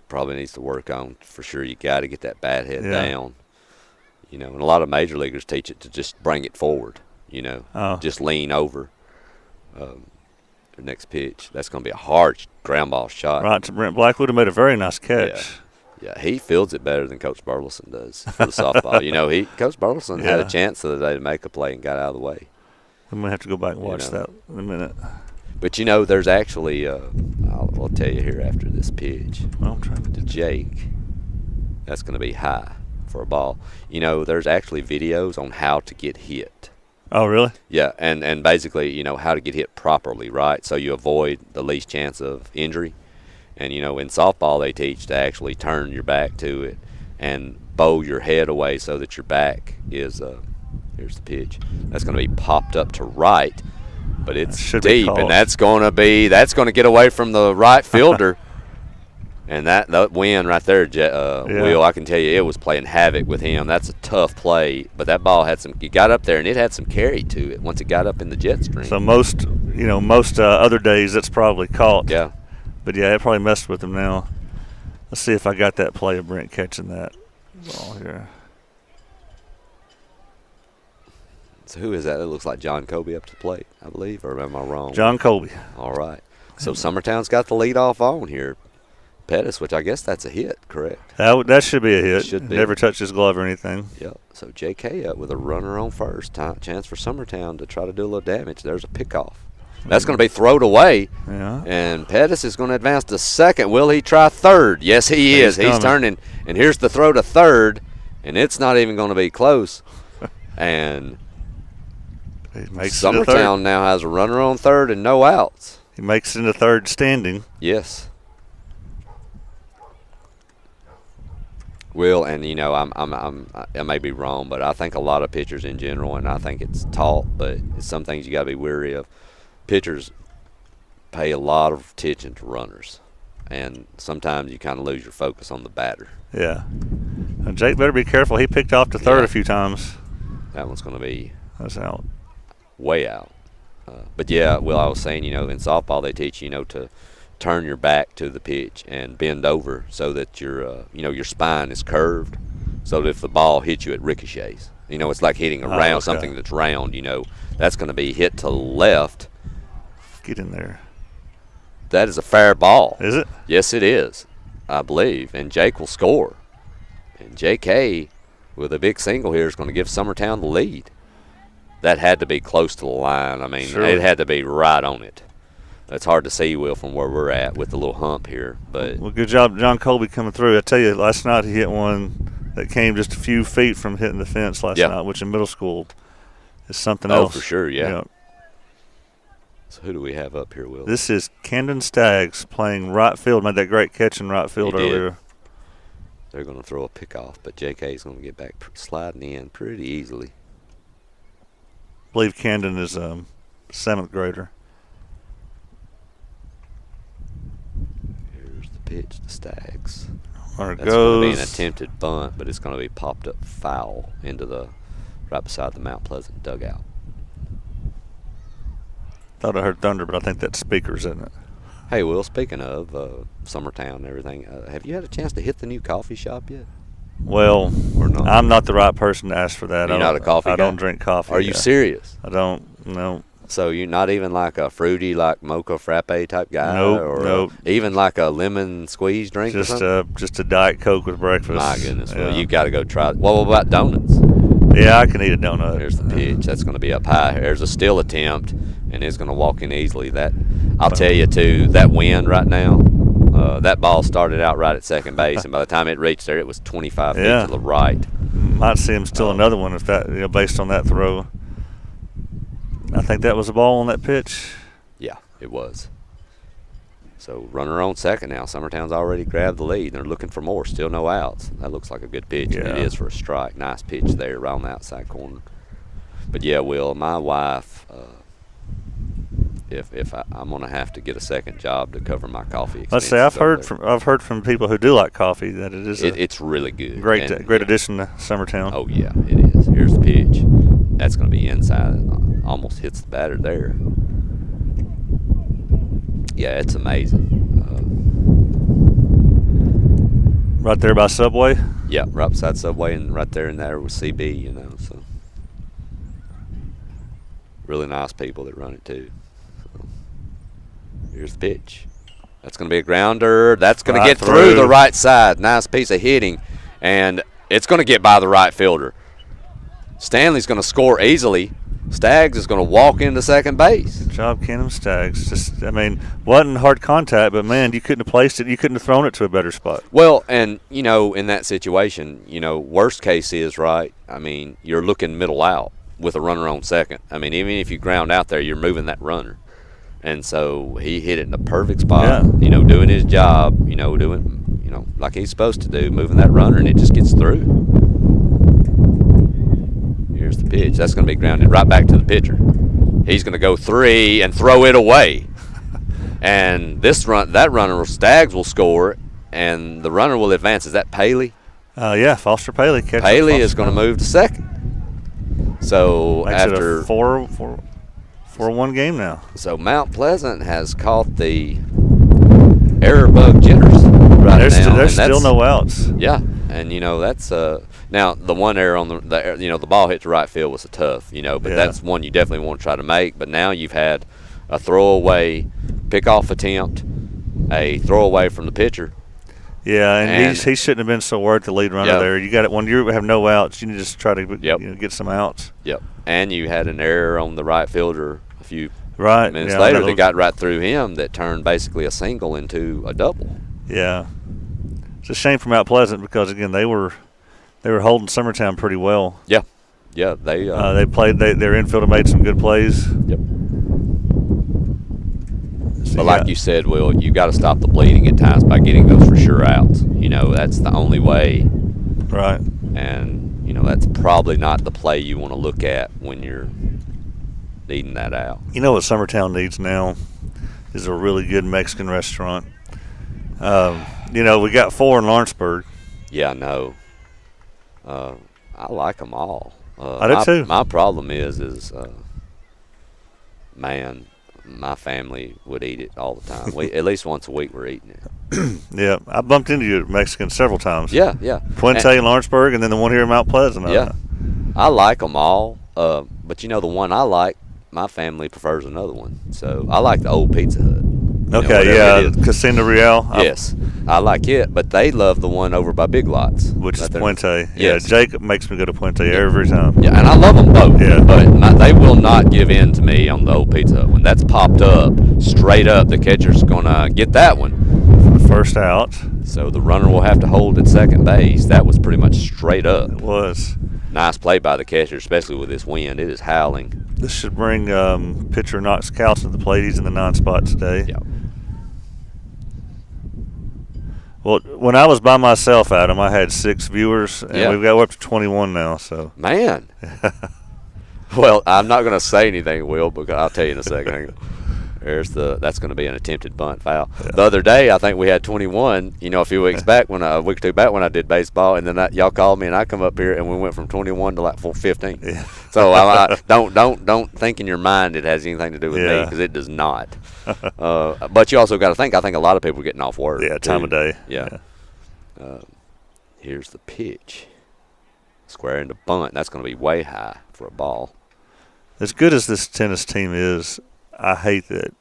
probably needs to work on for sure. You got to get that bat head down. And a lot of major leaguers teach it to just bring it forward. Just lean over. The next pitch, that's going to be a hard ground ball shot. Right to Brent Blackwood, who made a very nice catch. Yeah, he fields it better than Coach Burleson does for the softball. Coach Burleson had a chance the other day to make a play and got out of the way. I'm going to have to go back and watch that in a minute. But, there's actually, I'll tell you here after this pitch. Well, I'm trying to Jake, that's going to be high for a ball. There's actually videos on how to get hit. Oh, really? Yeah, and basically, how to get hit properly, right? So you avoid the least chance of injury. And, in softball they teach to actually turn your back to it and bow your head away so that your back is, here's the pitch, that's going to be popped up to right, but it's deep, and that's going to get away from the right fielder. And that win right there, Will, I can tell you, it was playing havoc with him. That's a tough play, but that ball it got up there, and it had some carry to it once it got up in the jet stream. So most other days it's probably caught. Yeah. But, yeah, it probably messed with him now. Let's see if I got that play of Brent catching that ball here. So who is that? It looks like John Colby up to the plate, I believe, or am I wrong? John Colby. All right. So Summertown's got the lead off on here. Pettis, which I guess that's a hit, correct? That should be a hit. Should be. Never touched his glove or anything. Yep. So J.K. up with a runner on first. Chance for Summertown to try to do a little damage. There's a pickoff. That's going to be thrown away. Yeah. And Pettis is going to advance to second. Will he try third? Yes, he is. He's turning. And here's the throw to third. And it's not even going to be close. And Summertown now has a runner on third and no outs. He makes it into third standing. Yes. Will, and I may be wrong, but I think a lot of pitchers in general, and I think it's taught, but it's some things you got to be wary of. Pitchers pay a lot of attention to runners, and sometimes you kind of lose your focus on the batter. Yeah. Now Jake better be careful. He picked off to third a few times. That one's going to be out. Way out. But, yeah, Will, I was saying, in softball they teach, to turn your back to the pitch and bend over so that your spine is curved so that if the ball hits you, it ricochets. It's like hitting around something that's round, That's going to be hit to the left. Get in there. That is a fair ball. Is it? Yes, it is, I believe. And Jake will score. And J.K., with a big single here, is going to give Summertown the lead. That had to be close to the line. I mean, It had to be right on it. It's hard to see, Will, from where we're at with the little hump here. But well, good job, John Colby, coming through. I tell you, last night he hit one that came just a few feet from hitting the fence last night, which in middle school is something else. Oh, for sure, yeah. So who do we have up here, Will? This is Camden Staggs playing right field. Made that great catch in right field earlier. They're going to throw a pickoff, but J.K. is going to get back sliding in pretty easily. I believe Camden is a 7th grader. Here's the pitch to Staggs. That's going to be an attempted bunt, but it's going to be popped up foul into the right beside the Mount Pleasant dugout. Thought I heard thunder, but I think that's speakers, isn't it? Hey, Will, speaking of Summertown and everything, have you had a chance to hit the new coffee shop yet? Well, I'm not the right person to ask for that. You're not a coffee guy? I don't drink coffee. Are you serious? I don't, no. So you're not even like a fruity, like mocha frappe type guy? Nope. Even like a lemon squeeze drink or something? Just a Diet Coke with breakfast. My goodness. Yeah. Well, you got to go try it. Well, what about donuts? Yeah, I can eat a donut. There's the pitch. That's going to be up high. There's a still attempt, and it's going to walk in easily. I'll tell you, too, that wind right now, that ball started out right at second base, and by the time it reached there, it was 25 feet to the right. Might see him steal another one if that, based on that throw. I think that was a ball on that pitch. Yeah, it was. So runner on second now. Summertown's already grabbed the lead. They're looking for more. Still no outs. That looks like a good pitch. Yeah. And it is for a strike. Nice pitch there around the outside corner. But, yeah, Will, my wife, if I'm going to have to get a second job to cover my coffee expenses. Let's say I've heard from people who do like coffee that it is it's really good. Great addition to Summertown. Oh, yeah, it is. Here's the pitch. That's going to be inside. Almost hits the batter there. Yeah, it's amazing. Right there by Subway? Yeah, right beside Subway and right there in there with CB, so. Really nice people that run it too. So, here's the pitch. That's going to be a grounder. That's going to get through through the right side. Nice piece of hitting, and it's going to get by the right fielder. Stanley's going to score easily. Staggs is going to walk into second base. Good job, Kenham Staggs. Just, I mean, wasn't hard contact, but, man, you couldn't have placed it. You couldn't have thrown it to a better spot. Well, and, in that situation, worst case is, right, I mean, you're looking middle out with a runner on second. I mean, even if you ground out there, you're moving that runner. And so he hit it in the perfect spot, doing his job, doing, like he's supposed to do, moving that runner, and it just gets through. Here's the pitch. That's going to be grounded right back to the pitcher. He's going to go 3 and throw it away. And that runner, Staggs, will score, and the runner will advance. Is that Paley? Yeah, Foster Paley. Paley is going to move to second. So makes after it a 4-1 game now. So Mount Pleasant has caught the error bug jitters right now. There's still no outs. Yeah, and that's now the one error on the ball hit to right field was a tough, but that's one you definitely want to try to make. But now you've had a throwaway pickoff attempt, a throwaway from the pitcher. Yeah, and he shouldn't have been so worried the lead runner there. You got it when you have no outs. You need to just try to get some outs. Yep. And you had an error on the right fielder a few minutes later that got right through him that turned basically a single into a double. Yeah, it's a shame for Mount Pleasant because again they were holding Summertown pretty well. Yeah, they played. Their infielder made some good plays. Yep. But like you said, Will, you got to stop the bleeding at times by getting those for sure outs. That's the only way. Right. And that's probably not the play you want to look at when you're needing that out. You know what Summertown needs now is a really good Mexican restaurant. We got 4 in Lawrenceburg. Yeah, I know. I like them all. I do too. My problem is man, my family would eat it all the time. At least once a week we're eating it. Yeah, I bumped into you at Mexican several times. Yeah. Puente in Lawrenceburg, and then the one here in Mount Pleasant. Yeah, I like them all. But the one I like, my family prefers another one. So I like the old Pizza Hut. Casino Real. Yes, I like it, but they love the one over by Big Lots, which is Puente. Yes. Yeah, Jacob makes me go to Puente every time. Yeah, and I love them both. Yeah, but they will not give in to me on the old Pizza Hut. When that's popped up, straight up, the catcher's gonna get that one for the first out. So the runner will have to hold at second base. That was pretty much straight up. It was. Nice play by the catcher, especially with this wind. It is howling. This should bring pitcher Knox Couch to the plate. He's in the 9 spot today. Yeah. Well, when I was by myself, Adam, I had 6 viewers, and we're up to 21 now. So man. Well, I'm not going to say anything, Will, because I'll tell you in a second. That's going to be an attempted bunt foul. Yeah. The other day, I think we had 21. A few weeks back, a week or two back when I did baseball, and then y'all called me, and I come up here, and we went from 21 to like 15. Yeah. So I don't think in your mind it has anything to do with me, because it does not. But you also got to think. I think a lot of people are getting off work. Yeah, time of day. Yeah. Here's the pitch. Square into bunt. That's going to be way high for a ball. As good as this tennis team is, I hate that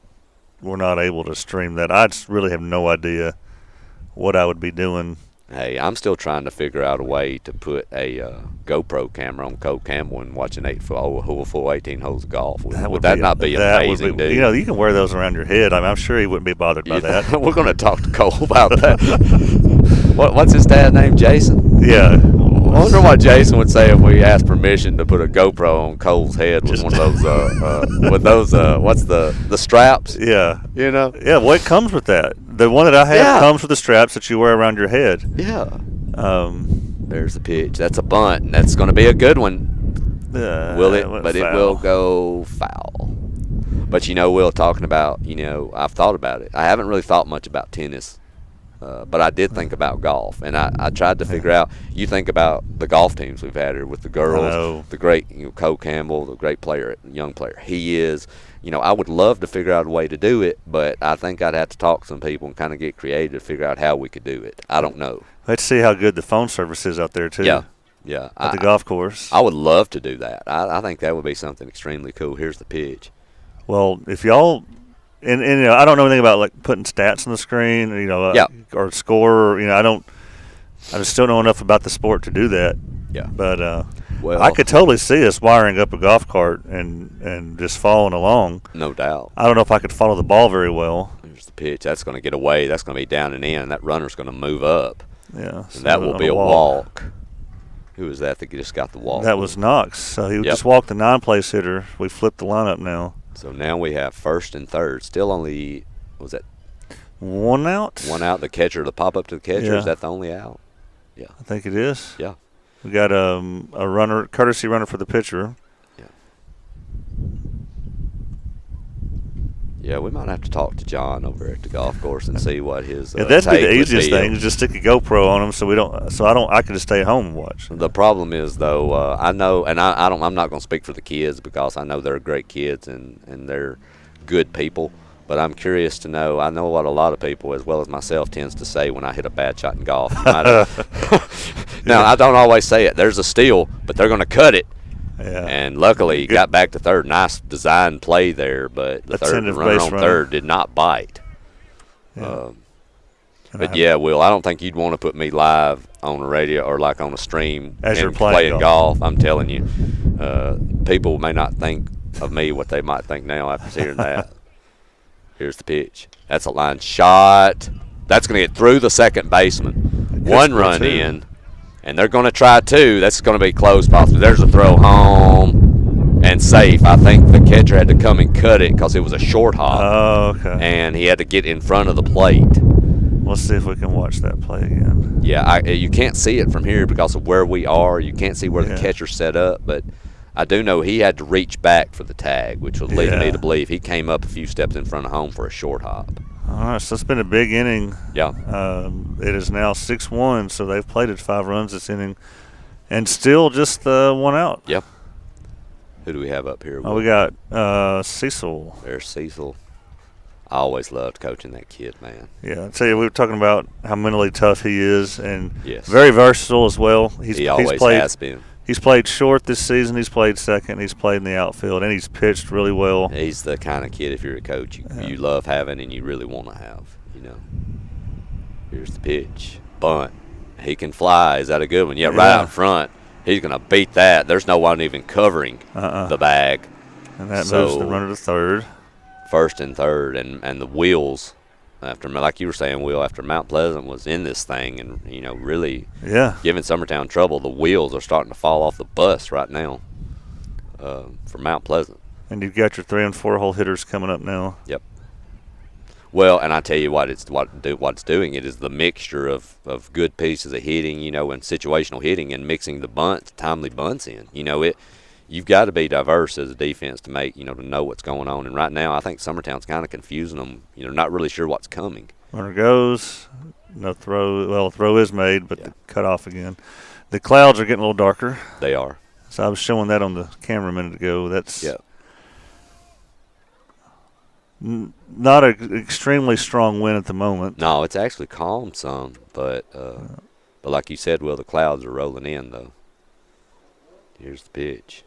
we're not able to stream that. I just really have no idea what I would be doing. Hey, I'm still trying to figure out a way to put a GoPro camera on Cole Campbell and watch an 18 holes of golf. Would that not be amazing, dude? You can wear those around your head. I'm sure he wouldn't be bothered by that. We're going to talk to Cole about that. What's his dad's name, Jason? Yeah. I wonder what Jason would say if we asked permission to put a GoPro on Cole's head with one of those, what's the straps? Yeah. Yeah, well, it comes with that. The one that I have comes with the straps that you wear around your head. Yeah. There's the pitch. That's a bunt, and that's going to be a good one. Will it? But foul. It will go foul. But Will, talking about, I've thought about it. I haven't really thought much about tennis. But I did think about golf, and I tried to figure out. You think about the golf teams we've had here with the girls, the great Cole Campbell, the great player, young player he is. I would love to figure out a way to do it, but I think I'd have to talk to some people and kind of get creative to figure out how we could do it. I don't know. Let's see how good the phone service is out there too. Yeah. At the golf course. I would love to do that. I think that would be something extremely cool. Here's the pitch. Well, if y'all and I don't know anything about like putting stats on the screen, or score. I just don't know enough about the sport to do that. Yeah. But well, I could totally see us wiring up a golf cart and just following along. No doubt. I don't know if I could follow the ball very well. Here's the pitch. That's going to get away. That's going to be down and in. That runner's going to move up. Yeah. And that will be a walk. Who was that just got the walk? That was Knox. So he just walked the 9-place hitter. We flipped the lineup now. So now we have first and third. Still only, was that? One out? One out. The catcher, the pop up to the catcher. Yeah. Is that the only out? Yeah. I think it is. Yeah. We got a runner, courtesy runner for the pitcher. Yeah. Yeah, we might have to talk to John over at the golf course and see what his that'd be the take easiest would be. thing is just stick a GoPro on him I can just stay at home and watch. The problem is though, I know, and I'm not going to speak for the kids because I know they're great kids and they're good people. But I'm curious to know. I know what a lot of people, as well as myself, tends to say when I hit a bad shot in golf. Now I don't always say it. There's a steal, but they're going to cut it. Yeah. And luckily, he got back to third. Nice design play there, but the runner on third did not bite. Yeah. But yeah, Will, I don't think you'd want to put me live on the radio or like on a stream as you're playing golf. I'm telling you, people may not think of me what they might think now after hearing that. Here's the pitch. That's a line shot. That's going to get through the second baseman. One run in. And they're going to try two. That's going to be close possibly. There's a throw home and safe. I think the catcher had to come and cut it because it was a short hop. Oh, okay. And he had to get in front of the plate. Let's see if we can watch that play again. Yeah, you can't see it from here because of where we are. You can't see where the catcher's set up. But I do know he had to reach back for the tag, which would lead me to believe he came up a few steps in front of home for a short hop. All right, so it's been a big inning. Yeah. It is now 6-1, so they've plated 5 runs this inning, and still just 1 out. Yep. Who do we have up here? We got Cecil. There's Cecil. I always loved coaching that kid, man. Yeah, I tell you, we were talking about how mentally tough he is, and yes, very versatile as well. He always has been. He's played short this season. He's played second. He's played in the outfield, and he's pitched really well. He's the kind of kid, if you're a coach, you love having and you really want to have. Here's the pitch. Bunt. He can fly. Is that a good one? Yeah, right out front. He's going to beat that. There's no one even covering the bag. And that moves the runner to third. First and third, and the wheels, after, like you were saying, Will, after Mount Pleasant was in this thing and, really giving Summertown trouble, the wheels are starting to fall off the bus right now for Mount Pleasant. And you've got your 3- and 4-hole hitters coming up now. Yep. Well, and I tell you what it's doing. It is the mixture of good pieces of hitting, and situational hitting, and mixing the timely bunts in. You've got to be diverse as a defense to make, to know what's going on. And right now, I think Summertown's kind of confusing them. Not really sure what's coming. Runner goes. No throw. Well, a throw is made, but the cut off again. The clouds are getting a little darker. They are. So I was showing that on the camera a minute ago. That's not an extremely strong wind at the moment. No, it's actually calm some, but like you said, Will, the clouds are rolling in, though. Here's the pitch.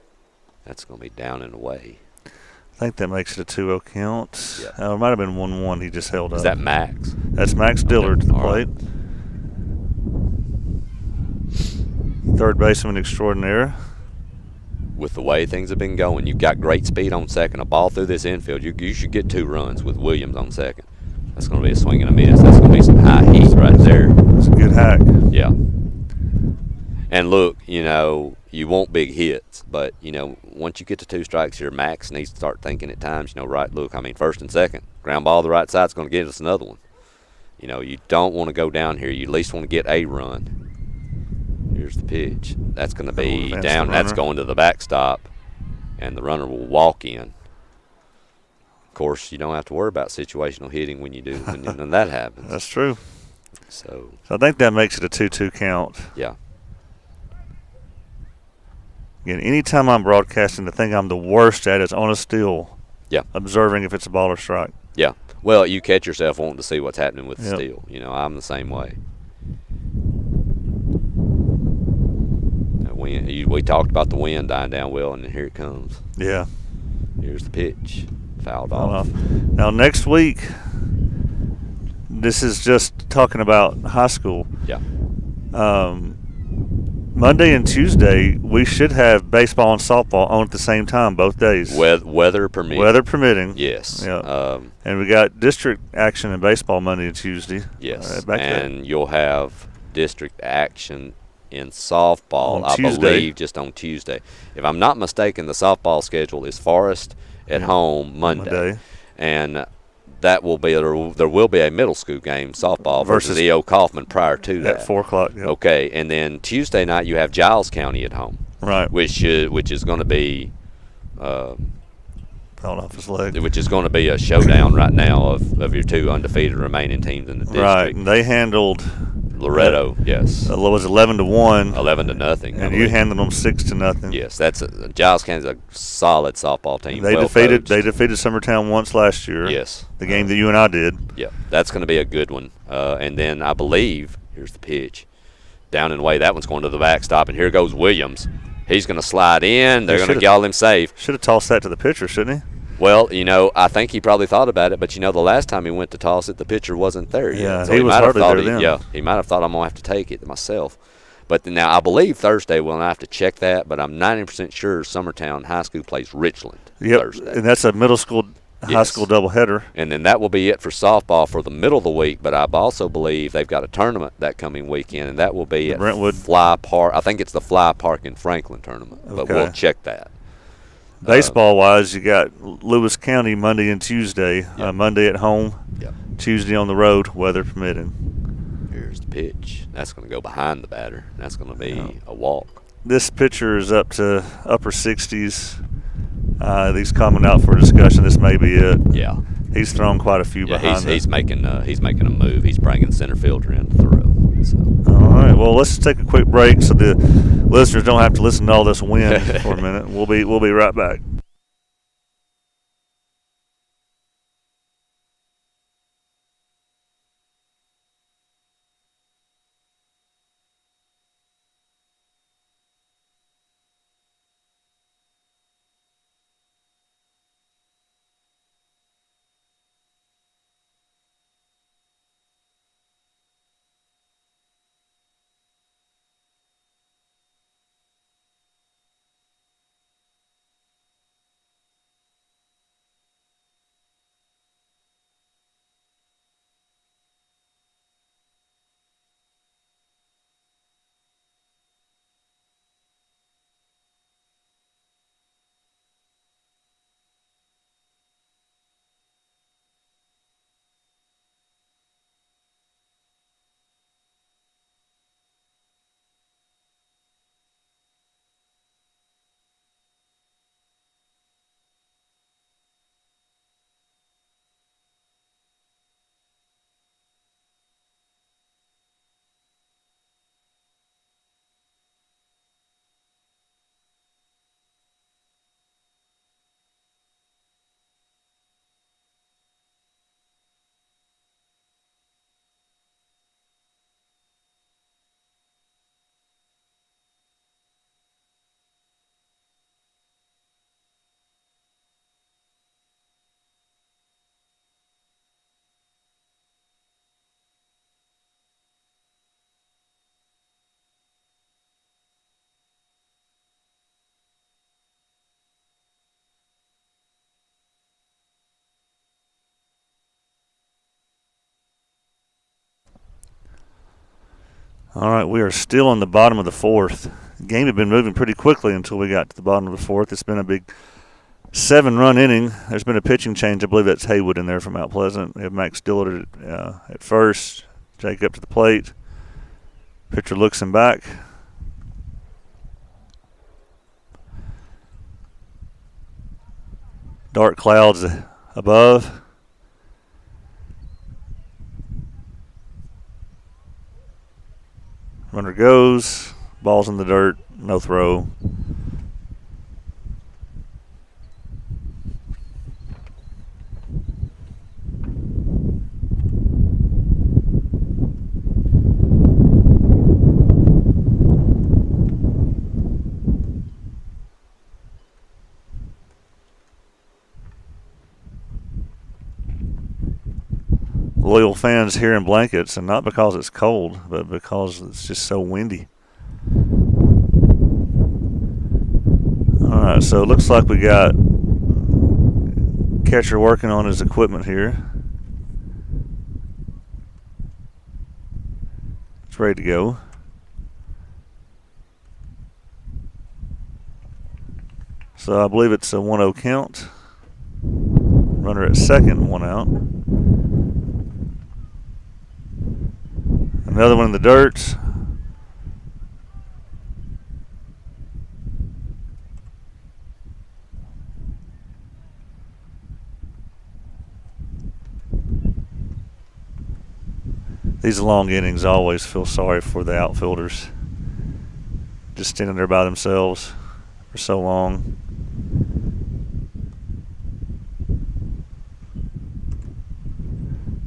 That's going to be down and away. I think that makes it a 2-0 count. Yeah. It might have been 1-1. He just held up. Is that Max? That's Max Dillard to the plate. Right. Third baseman extraordinaire. With the way things have been going, you've got great speed on second. A ball through this infield, you should get 2 runs with Williams on second. That's going to be a swing and a miss. That's going to be some high heat right there. It's a good hack. Yeah. And look, you want big hits, but, once you get to 2 strikes here, Max needs to start thinking at times, right, look, first and second, ground ball to the right side is going to get us another one. You don't want to go down here. You at least want to get a run. Here's the pitch. That's going to be down. That's going to the backstop, and the runner will walk in. Of course, you don't have to worry about situational hitting when that happens. That's true. So I think that makes it a 2-2 count. Yeah. Again, anytime I'm broadcasting, the thing I'm the worst at is on a steal. Yeah. Observing if it's a ball or strike. Yeah. Well, you catch yourself wanting to see what's happening with the steal. I'm the same way. That wind, we talked about the wind dying down, Will, and here it comes. Yeah. Here's the pitch. fouled off. Now, next week, this is just talking about high school. Yeah. Monday and Tuesday, we should have baseball and softball on at the same time both days. Weather permitting. Weather permitting. Yes. Yeah. And we got district action in baseball Monday and Tuesday. Yes. And you'll have district action in softball, I believe, just on Tuesday. If I'm not mistaken, the softball schedule is Forest at home Monday. And that will be there will be a middle school game, softball versus E.O. Kaufman prior to that. At 4 o'clock. Yep. Okay, and then Tuesday night you have Giles County at home. Right. Which is going to be falling off his leg. Which is going to be a showdown right now of your two undefeated remaining teams in the district. Right, and they handled Loretto, yes. It was 11-1. 11-0. And you handled them 6-0. Yes, Giles County's a solid softball team. They defeated Summertown once last year. Yes, the game that you and I did. Yeah, that's going to be a good one. And then I believe here's the pitch, down and away. That one's going to the backstop, and here goes Williams. He's going to slide in. They're going to yell him safe. Should have tossed that to the pitcher, shouldn't he? Well, I think he probably thought about it, but the last time he went to toss it, the pitcher wasn't there yet. Yeah, so he was hardly there then. Yeah, he might have thought I'm gonna have to take it myself. But now I believe Thursday we'll have to check that, but I'm 90% sure Summertown High School plays Richland Thursday. And that's a middle school high school doubleheader. And then that will be it for softball for the middle of the week. But I also believe they've got a tournament that coming weekend, and that will be at Brentwood Fly Park. I think it's the Fly Park in Franklin tournament, but we'll check that. Baseball-wise, you got Lewis County Monday and Tuesday. Monday at home, Tuesday on the road, weather permitting. Here's the pitch. That's going to go behind the batter. That's going to be a walk. This pitcher is up to upper 60s. He's coming out for a discussion. This may be it. Yeah. He's thrown quite a few behind. He's making a move. He's bringing center fielder in to throw. So. All right. Well, let's take a quick break so the listeners don't have to listen to all this wind for a minute. We'll be right back. All right, we are still in the bottom of the fourth. The game had been moving pretty quickly until we got to the bottom of the fourth. It's been a big 7-run inning. There's been a pitching change. I believe that's Haywood in there from Mount Pleasant. We have Max Dillard at first. Jake up to the plate. Pitcher looks him back. Dark clouds above. Runner goes, ball's in the dirt, no throw. loyal fans here in blankets, and not because it's cold, but because it's just so windy. All right, so it looks like we got catcher working on his equipment here. It's ready to go. So I believe it's a 1-0 count. Runner at second, 1 out. Another one in the dirt. These long innings, I always feel sorry for the outfielders. Just standing there by themselves for so long.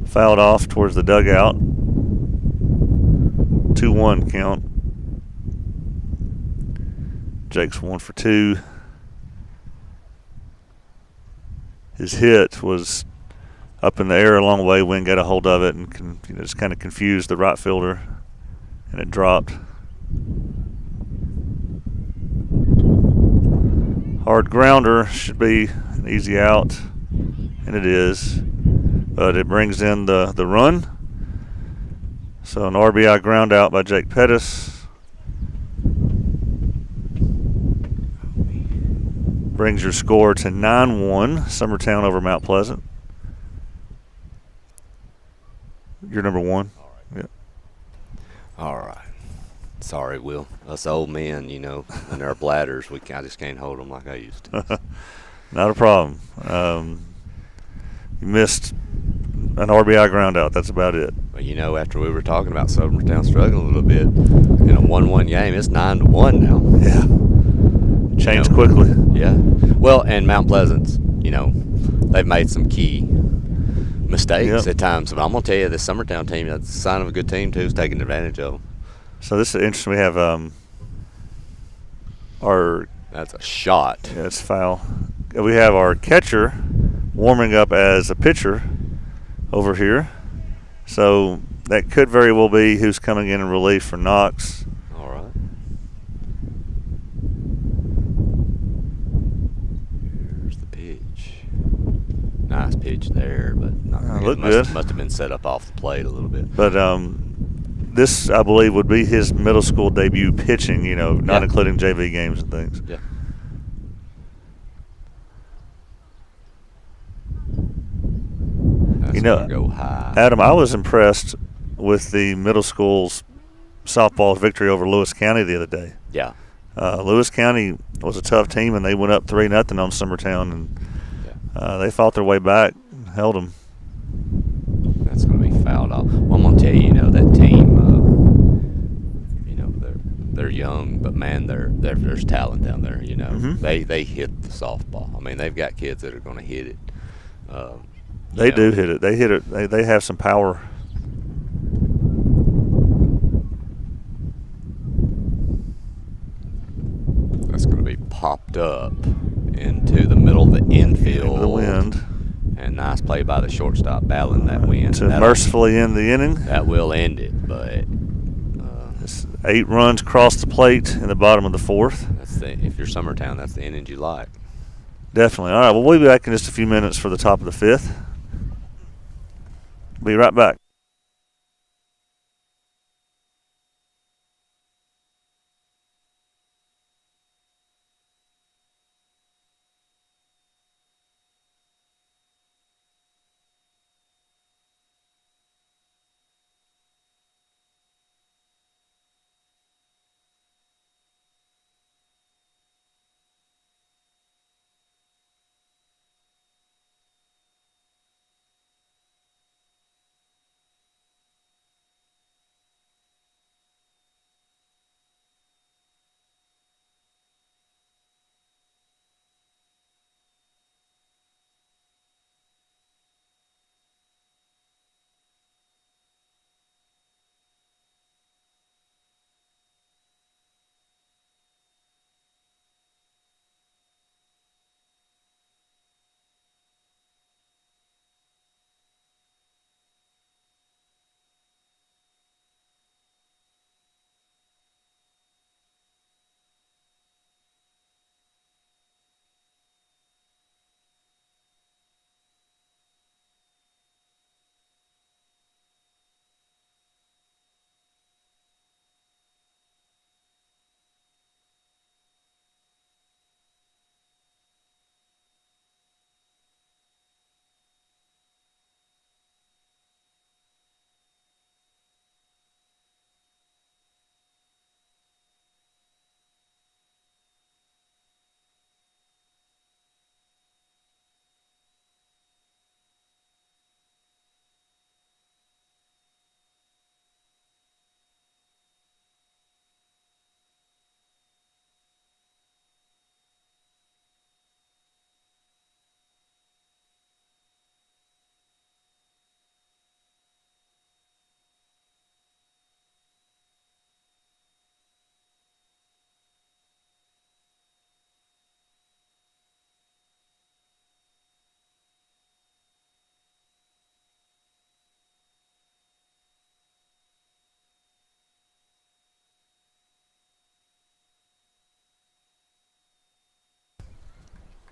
Fouled off towards the dugout. 2-1 count. Jake's 1 for 2. His hit was up in the air a long way. Wind got a hold of it and just kind of confused the right fielder, and it dropped. Hard grounder, should be an easy out, and it is. But it brings in the run. So an RBI ground out by Jake Pettis. Brings your score to 9-1, Summertown over Mount Pleasant. You're number 1. All right. Yeah. All right. Sorry, Will. Us old men, and our bladders, I just can't hold them like I used to. Not a problem. You missed an RBI ground out. That's about it. But after we were talking about Summertown struggling a little bit in a 1-1 game, it's 9-1 now. Yeah. Changed quickly. Yeah. Well, and Mount Pleasant's, they've made some key mistakes at times. But I'm going to tell you, this Summertown team, that's a sign of a good team, too, is taking advantage of them. So this is interesting. We have our... That's a shot. Yeah, it's foul. We have our catcher warming up as a pitcher over here. So that could very well be who's coming in relief for Knox. All right. Here's the pitch. Nice pitch there, but not looked good. Must have been set up off the plate a little bit. But this, I believe, would be his middle school debut pitching, not including JV games and things. Yeah. That's gonna go high. Adam, I was impressed with the middle school's softball victory over Lewis County the other day. Yeah. Lewis County was a tough team, and they went up 3-0 on Summertown, and they fought their way back, and held them. That's going to be fouled off. Well, I'm going to tell you, that team, they're young, but man, there's talent down there. Mm-hmm. They hit the softball. I mean, they've got kids that are going to hit it. They do hit it. They hit it. They have some power. That's going to be popped up into the middle of the infield. Into the wind. And nice play by the shortstop battling that wind. To mercifully end the inning. That will end it, but... It's 8 runs across the plate in the bottom of the 4th. If you're Summertown, that's the innings you like. Definitely. All right, well, we'll be back in just a few minutes for the top of the 5th. Be right back.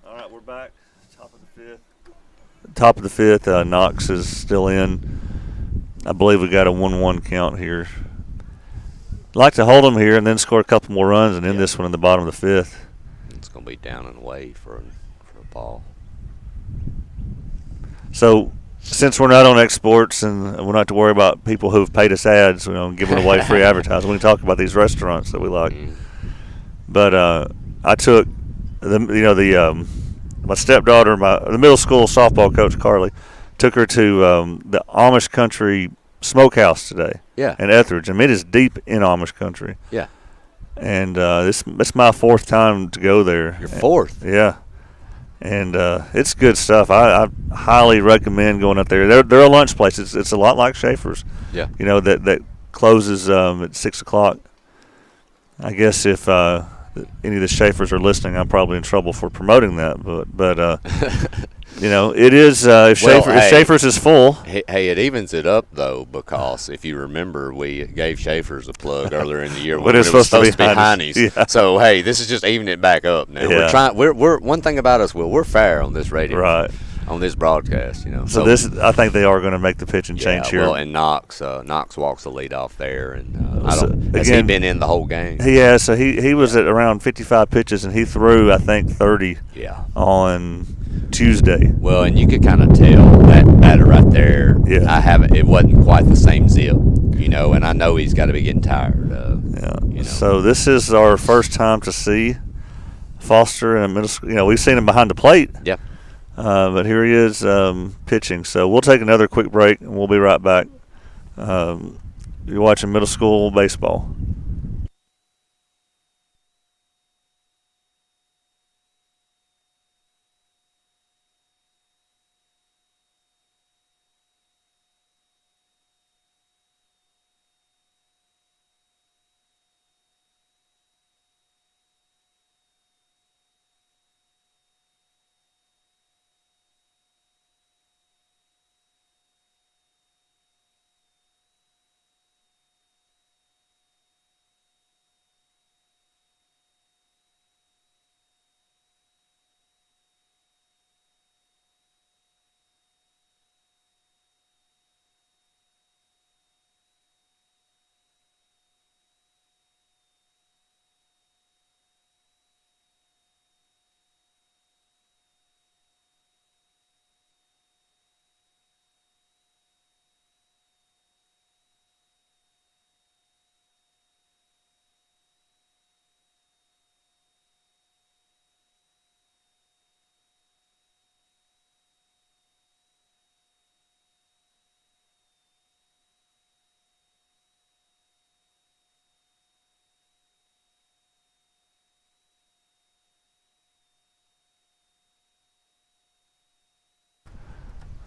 All right, we're back. Top of the fifth. Top of the fifth. Knox is still in. I believe we got a 1-1 count here. Like to hold them here and then score a couple more runs and end this one in the bottom of the fifth. It's going to be down and away for a ball. So, since we're not on Exports and we're not to worry about people who've paid us ads, giving away free advertising, we can talk about these restaurants that we like. But I took my stepdaughter, the middle school softball coach Carly, took her to the Amish Country Smokehouse today. Yeah. In Etheridge. It is deep in Amish country. Yeah. And it's my fourth time to go there. Your fourth? Yeah. And it's good stuff. I highly recommend going up there. They're a lunch place. It's a lot like Schaefer's. Yeah. That closes at 6 o'clock. I guess if any of the Schaefer's are listening, I'm probably in trouble for promoting that. But it is if Schaefer's is full. Hey, it evens it up though, because if you remember, we gave Schaefer's a plug earlier in the year when it was supposed to be Heine's. Yeah. So hey, this is just evening it back up now. Yeah. We're one thing about us, Will, we're fair on this radio, right? On this broadcast, So I think they are going to make the pitch and change here. Well, and Knox walks the lead off there, and has he been in the whole game? He has. So he was at around 55 pitches, and he threw I think 30. Yeah. On Tuesday. Well, and you could kind of tell that batter right there. Yeah. It wasn't quite the same zip, and I know he's got to be getting tired. So this is our first time to see Foster in a middle school. We've seen him behind the plate. Yep. But here he is pitching. So we'll take another quick break, and we'll be right back. You're watching middle school baseball.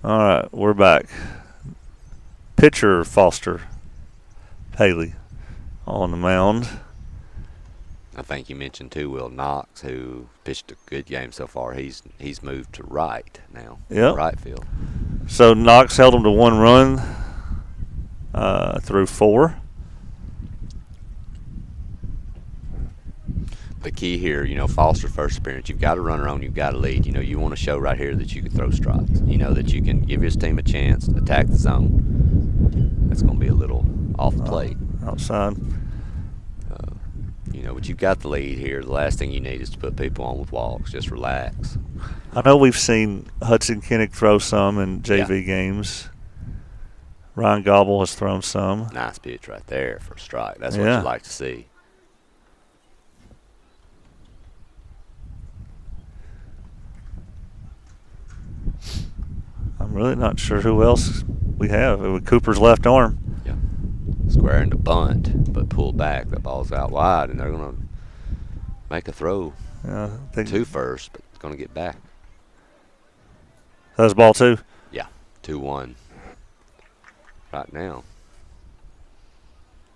All right, we're back. Pitcher Foster Haley on the mound. I think you mentioned too, Will Knox, who pitched a good game so far. He's moved to right now. Yep. Right field. So Knox held him to 1 run through 4. The key here, Foster first appearance, you've got a runner on, you've got a lead. You want to show right here that you can throw strikes. That you can give his team a chance, attack the zone. That's going to be a little off the plate. Outside. But you've got the lead here. The last thing you need is to put people on with walks. Just relax. I know we've seen Hudson Kinnick throw some in JV games. Ryan Gobble has thrown some. Nice pitch right there for a strike. That's what you like to see. I'm really not sure who else we have. With Cooper's left arm. Yeah. Square into bunt, but pulled back. The ball's out wide, and they're going to make a throw to first, but it's going to get back. That's ball 2? Yeah, 2-1. Right now,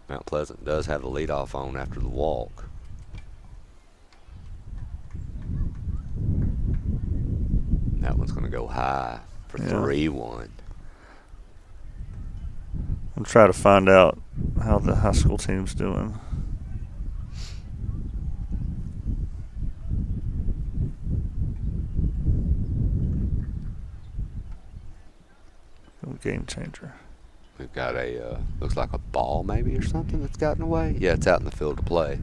Mount Pleasant does have the leadoff on after the walk. That one's going to go high for 3-1. I'm trying to find out how the high school team's doing. game changer. We've got a, looks like a ball maybe or something that's gotten away. Yeah, it's out in the field to play.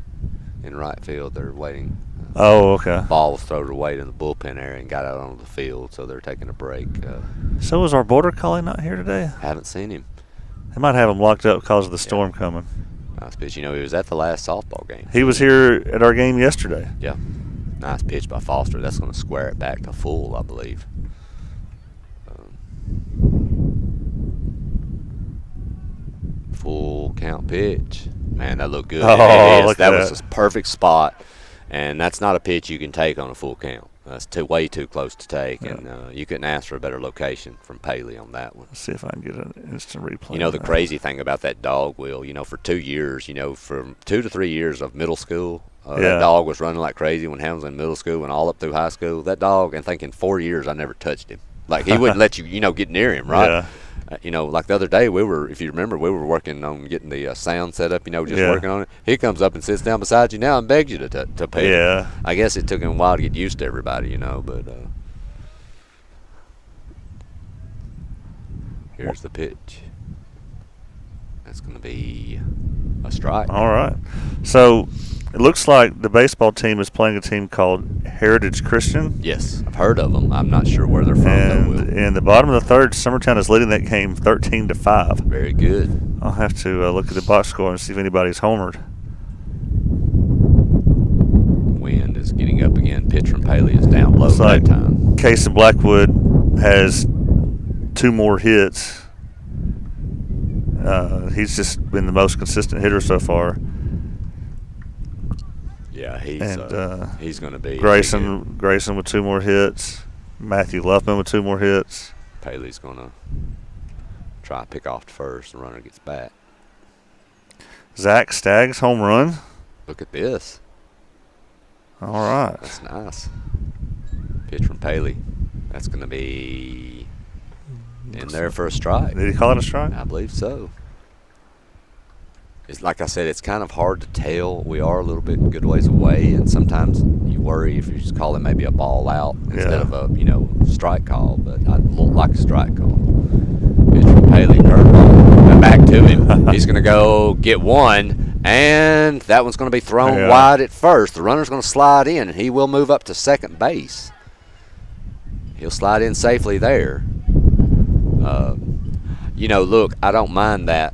In right field, they're waiting. Oh, okay. Ball was thrown away in the bullpen area and got out onto the field, so they're taking a break. So is our border collie not here today? Haven't seen him. They might have him locked up because of the storm coming. Nice pitch. You know, he was at the last softball game. He was here at our game yesterday. Yeah. Nice pitch by Foster. That's going to square it back to full, I believe. Full count pitch. Man, that looked good. Oh, that was a perfect spot, and that's not a pitch you can take on a full count. That's way too close to take, and you couldn't ask for a better location from Paley on that one. Let's see if I can get an instant replay. You know, the crazy thing about that dog, Will, you know, for 2 years, you know, from 2 to 3 years of middle school, that dog was running like crazy when Ham was in middle school and all up through high school. That dog, and think in 4 years I never touched him. Like, he wouldn't let you, you know, get near him, right? Yeah. You know, like the other day, if you remember, we were working on getting the sound set up, you know, just working on it. He comes up and sits down beside you now and begs you to pet him. Yeah. I guess it took him a while to get used to everybody, you know, but here's the pitch. That's going to be a strike. All right. So it looks like the baseball team is playing a team called Heritage Christian. Yes, I've heard of them. I'm not sure where they're from, though, Will. In the bottom of the third, Summertown is leading that game 13-5. Very good. I'll have to look at the box score and see if anybody's homered. Wind is getting up again. Pitch from Paley is down low Like that time. Case and Blackwood has 2 more hits. He's just been the most consistent hitter so far. Yeah, he's going to be. Grayson with 2 more hits. Matthew Luffman with 2 more hits. Paley's going to try to pick off the first. The runner gets back. Zach Stagg's home run. Look at this. All right. That's nice. Pitch from Paley. That's going to be in there for a strike. Did he call it a strike? I believe so. It's like I said, it's kind of hard to tell. We are a little bit good ways away, and sometimes you worry if you just call it maybe a ball out instead of a strike call. But I look like a strike call. Pitch from Paley, curveball, and back to him. He's going to go get one, and that one's going to be thrown wide at first. The runner's going to slide in, and he will move up to second base. He'll slide in safely there. Look, I don't mind that.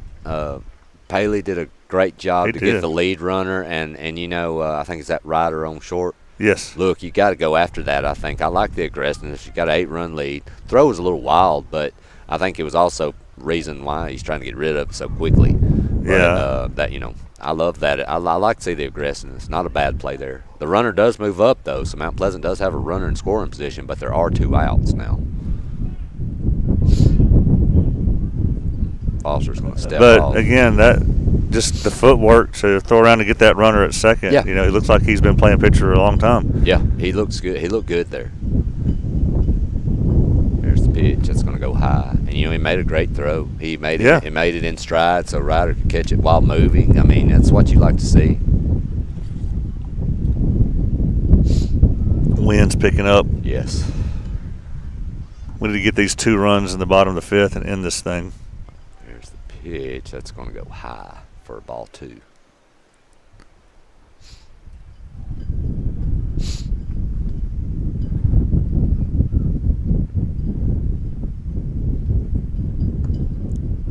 Paley did a great job to get the lead runner, and I think it's that rider on short. Yes. Look, you got to go after that, I think. I like the aggressiveness. You got an 8-run lead. Throw was a little wild, but I think it was also reason why he's trying to get rid of it so quickly. But, I love that. I like to see the aggressiveness. Not a bad play there. The runner does move up, though, so Mount Pleasant does have a runner in scoring position, but there are 2 outs now. Foster's going to step off. But again, that just the footwork to throw around to get that runner at second. Yeah. He looks like he's been playing pitcher a long time. Yeah, he looks good. He looked good there. There's the pitch. That's going to go high. And he made a great throw. He made it. He made it in stride, so Ryder could catch it while moving. I mean, that's what you like to see. Wind's picking up. Yes. We need to get these 2 runs in the bottom of the 5th and end this thing. There's the pitch. That's going to go high for ball 2.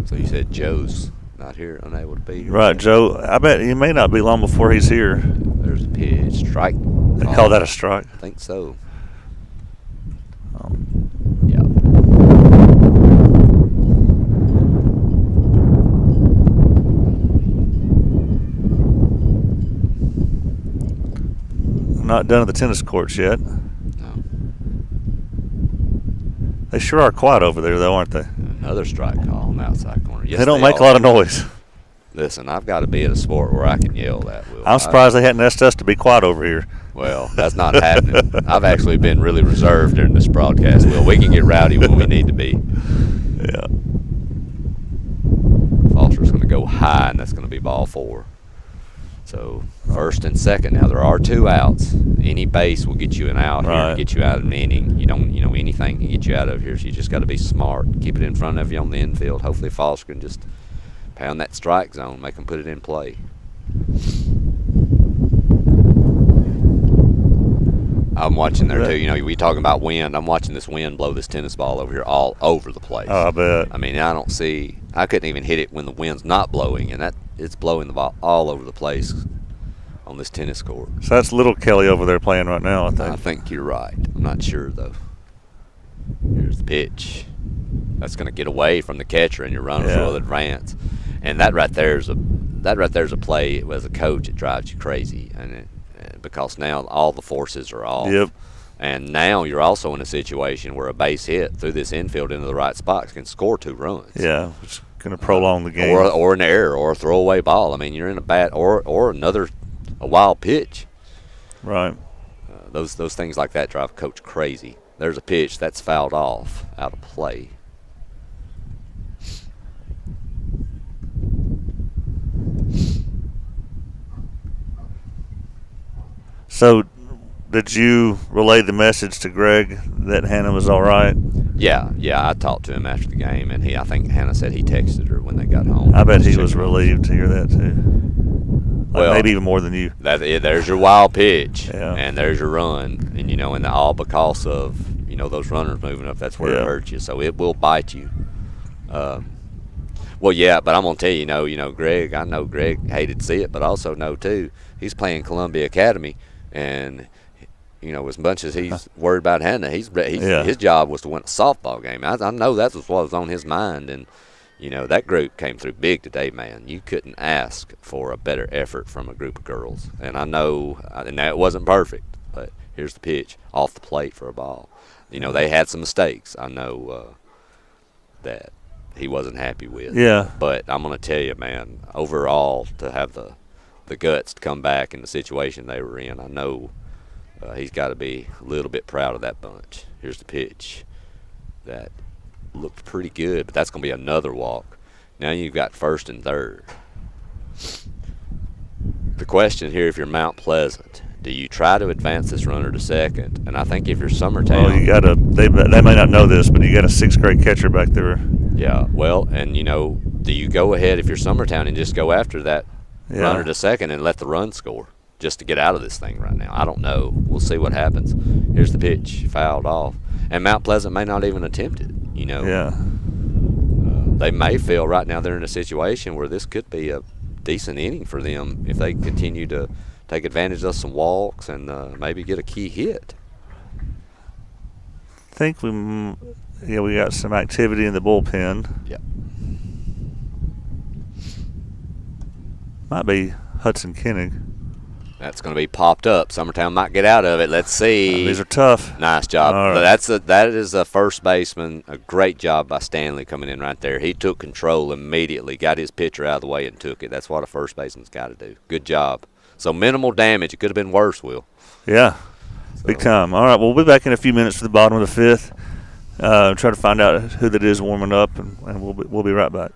So you said Joe's not here, unable to be here. Right, Joe. I bet he may not be long before he's here. There's a pitch. Strike. They call that a strike? I think so. Not done at the tennis courts yet. No. They sure are quiet over there, though, aren't they? Another strike call on the outside corner. Yes, they don't make a lot of noise. Listen, I've got to be at a sport where I can yell that, Will. I'm surprised they hadn't asked us to be quiet over here. Well, that's not happening. I've actually been really reserved during this broadcast, Will. We can get rowdy when we need to be. Yeah. Foster's going to go high, and that's going to be ball 4. So first and second. Now there are 2 outs. Any base will get you an out here Right. to get you out of an inning. Anything can get you out of here. So you just got to be smart. Keep it in front of you on the infield. Hopefully Foster can just pound that strike zone, make them put it in play. I'm watching there too. We talking about wind. I'm watching this wind blow this tennis ball over here all over the place. Oh, I bet. I mean, I couldn't even hit it when the wind's not blowing, and it's blowing the ball all over the place on this tennis court. So that's little Kelly over there playing right now, I think. I think you're right. I'm not sure though. Here's the pitch. That's going to get away from the catcher, and your runners will advance. And that right there's a play as a coach. It drives you crazy, because now all the forces are off. Yep. And now you're also in a situation where a base hit through this infield into the right spot can score 2 runs. Yeah, it's going to prolong the game. Or an error or a throwaway ball. I mean, you're in a bad or a wild pitch. Right. Those things like that drive coach crazy. There's a pitch that's fouled off, out of play. So, did you relay the message to Greg that Hannah was all right? Yeah, I talked to him after the game, and I think Hannah said he texted her when they got home. I bet he was relieved to hear that too. Well, maybe even more than you. There's your wild pitch, Yeah. and there's your run, and all because of those runners moving up. That's where it hurts you, so it will bite you. Well, yeah, but I'm gonna tell you, Greg. I know Greg hated to see it, but I also know too he's playing Columbia Academy. And, as much as he's worried about Hannah, his job was to win a softball game. I know that was what was on his mind. And, that group came through big today, man. You couldn't ask for a better effort from a group of girls. And I know, and that wasn't perfect, but here's the pitch off the plate for a ball. They had some mistakes. I know that he wasn't happy with. Yeah. But I'm going to tell you, man, overall, to have the guts to come back in the situation they were in, I know he's got to be a little bit proud of that bunch. Here's the pitch that looked pretty good, but that's going to be another walk. Now you've got first and third. The question here, if you're Mount Pleasant, do you try to advance this runner to second? And I think if you're Summertown, well, you got they may not know this, but you got a 6th grade catcher back there. Yeah, well, and do you go ahead if you're Summertown and just go after that runner to second and let the run score just to get out of this thing right now? I don't know. We'll see what happens. Here's the pitch, fouled off. And Mount Pleasant may not even attempt it, Yeah. They may feel right now they're in a situation where this could be a decent inning for them if they continue to take advantage of some walks and maybe get a key hit. I think we got some activity in the bullpen. Yep. Might be Hudson Koenig. That's going to be popped up. Summertown might get out of it. Let's see. These are tough. Nice job. All right. That is a first baseman. A great job by Stanley coming in right there. He took control immediately, got his pitcher out of the way and took it. That's what a first baseman's got to do. Good job. So minimal damage. It could have been worse, Will. Yeah. Big time. All right, we'll be back in a few minutes for the bottom of the 5th. Try to find out who that is warming up, and we'll be right back.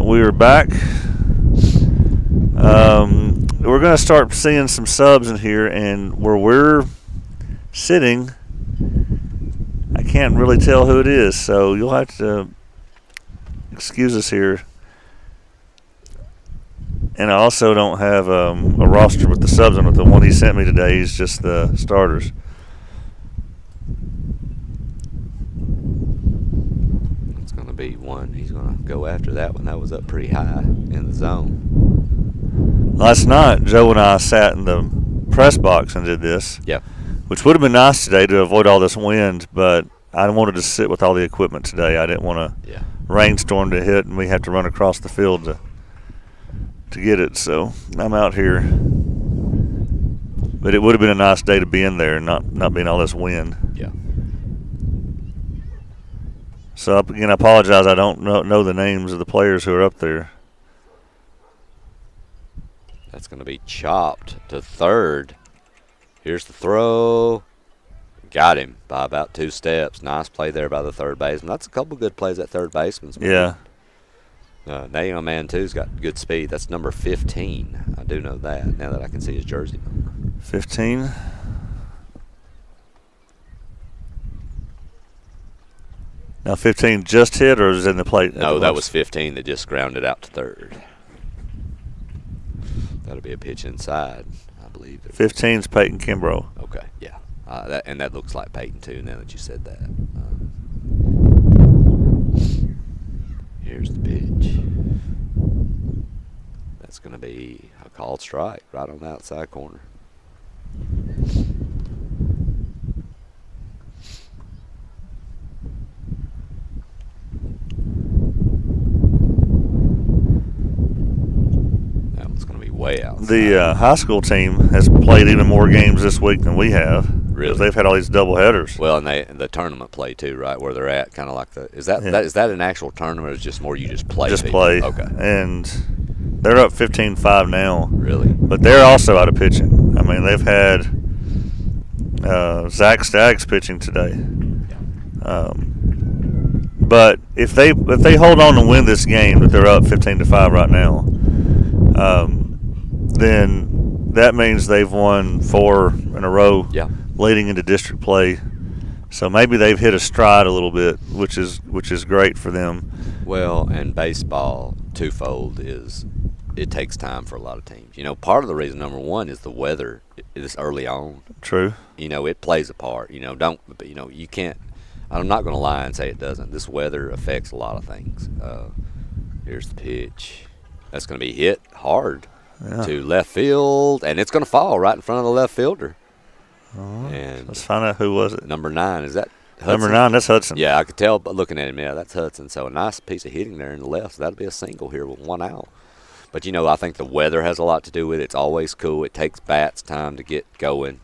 we're back. We're going to start seeing some subs in here, and where we're sitting, I can't really tell who it is, so you'll have to excuse us here. And I also don't have a roster with the subs on it. The one he sent me today is just the starters. It's going to be one. He's going to go after that one. That was up pretty high in the zone. Last night, Joe and I sat in the press box and did this. Yeah. Which would have been nice today to avoid all this wind, but I wanted to sit with all the equipment today. I didn't want a rainstorm to hit and we have to run across the field to get it. So I'm out here. But it would have been a nice day to be in there and not being all this wind. Yeah. So again, I apologize. I don't know the names of the players who are up there. That's going to be chopped to third. Here's the throw. Got him by about 2 steps. Nice play there by the third baseman. That's a couple good plays at third baseman. Yeah. That young man, too, has got good speed. That's number 15. I do know that now that I can see his jersey number. 15. Now 15 just hit or is it in the plate? No, that was 15 that just grounded out to third. That'll be a pitch inside, I believe. 15's Peyton Kimbrough. Okay, yeah. That looks like Peyton, too, now that you said that. Here's the pitch. That's going to be a called strike right on the outside corner. That one's going to be way outside. The high school team has played even more games this week than we have. Really? Because they've had all these double headers. Well, and the tournament play too, right? Where they're at, kind of like is that an actual tournament, or is it just more you just play? Just people? play. Okay. And they're up 15-5 now. Really? But they're also out of pitching. I mean, they've had Zach Staggs pitching today. Yeah. But if they hold on to win this game, that they're up 15-5 right now, then that means they've won 4 in a row. Yeah. Leading into district play, so maybe they've hit a stride a little bit, which is great for them. Well, and baseball twofold is it takes time for a lot of teams. You know, part of the reason, number one, is the weather is early on. True. You know, it plays a part. You know, you can't. I'm not going to lie and say it doesn't. This weather affects a lot of things. Here's the pitch. That's going to be hit hard to left field, and it's going to fall right in front of the left fielder. And let's find out who was it. Number 9, is that Hudson? Number 9, that's Hudson. Yeah, I could tell by looking at him. Yeah, that's Hudson. So a nice piece of hitting there in the left. So that'll be a single here with 1 out. But, you know, I think the weather has a lot to do with it. It's always cool. It takes bats time to get going.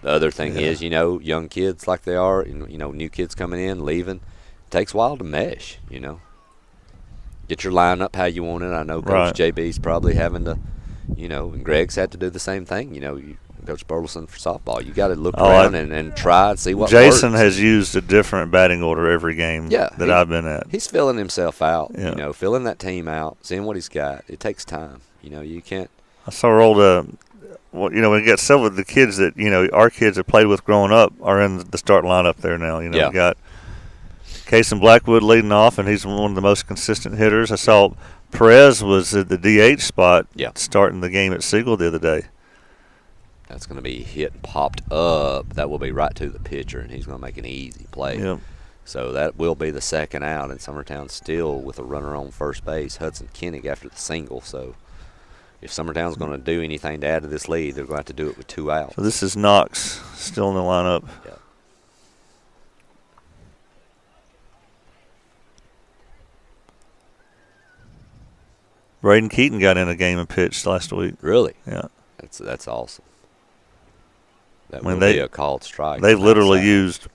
The other thing is, you know, young kids like they are, you know, new kids coming in, leaving. It takes a while to mesh, you know. Get your lineup how you want it. I know Coach JB's probably having to, you know, and Greg's had to do the same thing. You know, Coach Burleson for softball. You got to look around and try and see what Jason works. has used a different batting order every game that I've been at. He's filling himself out, you know, filling that team out, seeing what he's got. It takes time. You know, you can't. I saw rolled you know, we got several of the kids that, you know, our kids have played with growing up are in the starting lineup there now. You know, we got Case Blackwood leading off, and he's one of the most consistent hitters. I saw Perez was at the DH spot starting the game at Siegel the other day. That's going to be hit and popped up. That will be right to the pitcher, and he's going to make an easy play. Yep. So that will be the second out, and Summertown still with a runner on first base, Hudson Koenig after the single. So if Summertown's going to do anything to add to this lead, they're going to have to do it with 2 outs. So this is Knox still in the lineup. Yep. Braden Keaton got in a game and pitched last week. Really? Yeah. That's awesome. That will be a called strike. They've literally used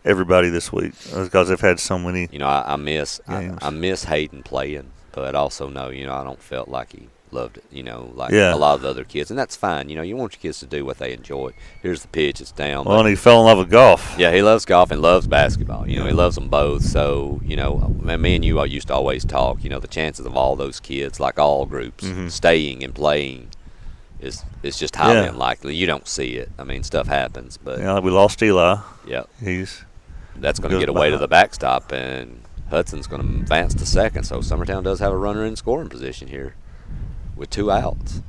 everybody this week because they've had so many. You know, I miss Hayden playing, but also know, you know, I don't felt like he loved it, like Yeah. a lot of the other kids, and that's fine. You want your kids to do what they enjoy. Here's the pitch, it's down. Well, and he fell in love with golf. Yeah, he loves golf and loves basketball. He loves them both. So, me and you all used to always talk. The chances of all those kids, like all groups, staying and playing is just highly unlikely. You don't see it. I mean, stuff happens, but Yeah, we lost Eli. yeah, that's going to goes get away to behind. the backstop, and Hudson's going to advance to second. So Summertown does have a runner in scoring position here with 2 outs.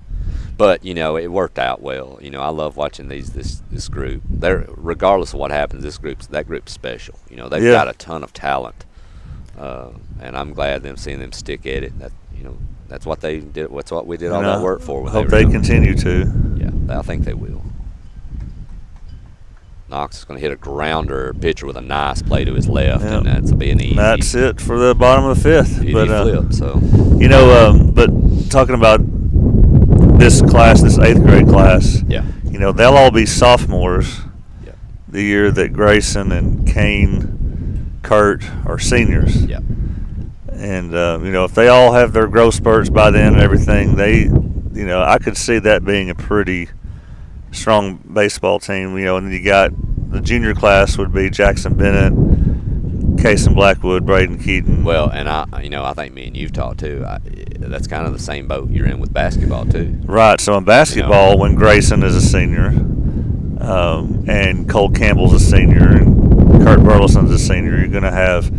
But it worked out well. I love watching this group. Regardless of what happens, that group's special. They've got a ton of talent, and I'm glad seeing them stick at it. That's what they did. That's what we did all that work for. I hope they continue to. Yeah, I think they will. Knox is going to hit a grounder pitcher with a nice play to his left, and that's be an easy. That's it for the bottom of the 5th. Easy But flip. So but talking about this class, this 8th grade class, they'll all be sophomores. Yeah. The year that Grayson and Kane, Kurt are seniors. Yeah. And if they all have their growth spurts by then and everything, I could see that being a pretty strong baseball team. And then you got the junior class would be Jackson Bennett, Casey Blackwood, Braden Keaton. Well, and I think me and you've talked too. That's kind of the same boat you're in with basketball too. Right. So in basketball, when Grayson is a senior, and Cole Campbell's a senior, and Kurt Burleson's a senior, you're going to have,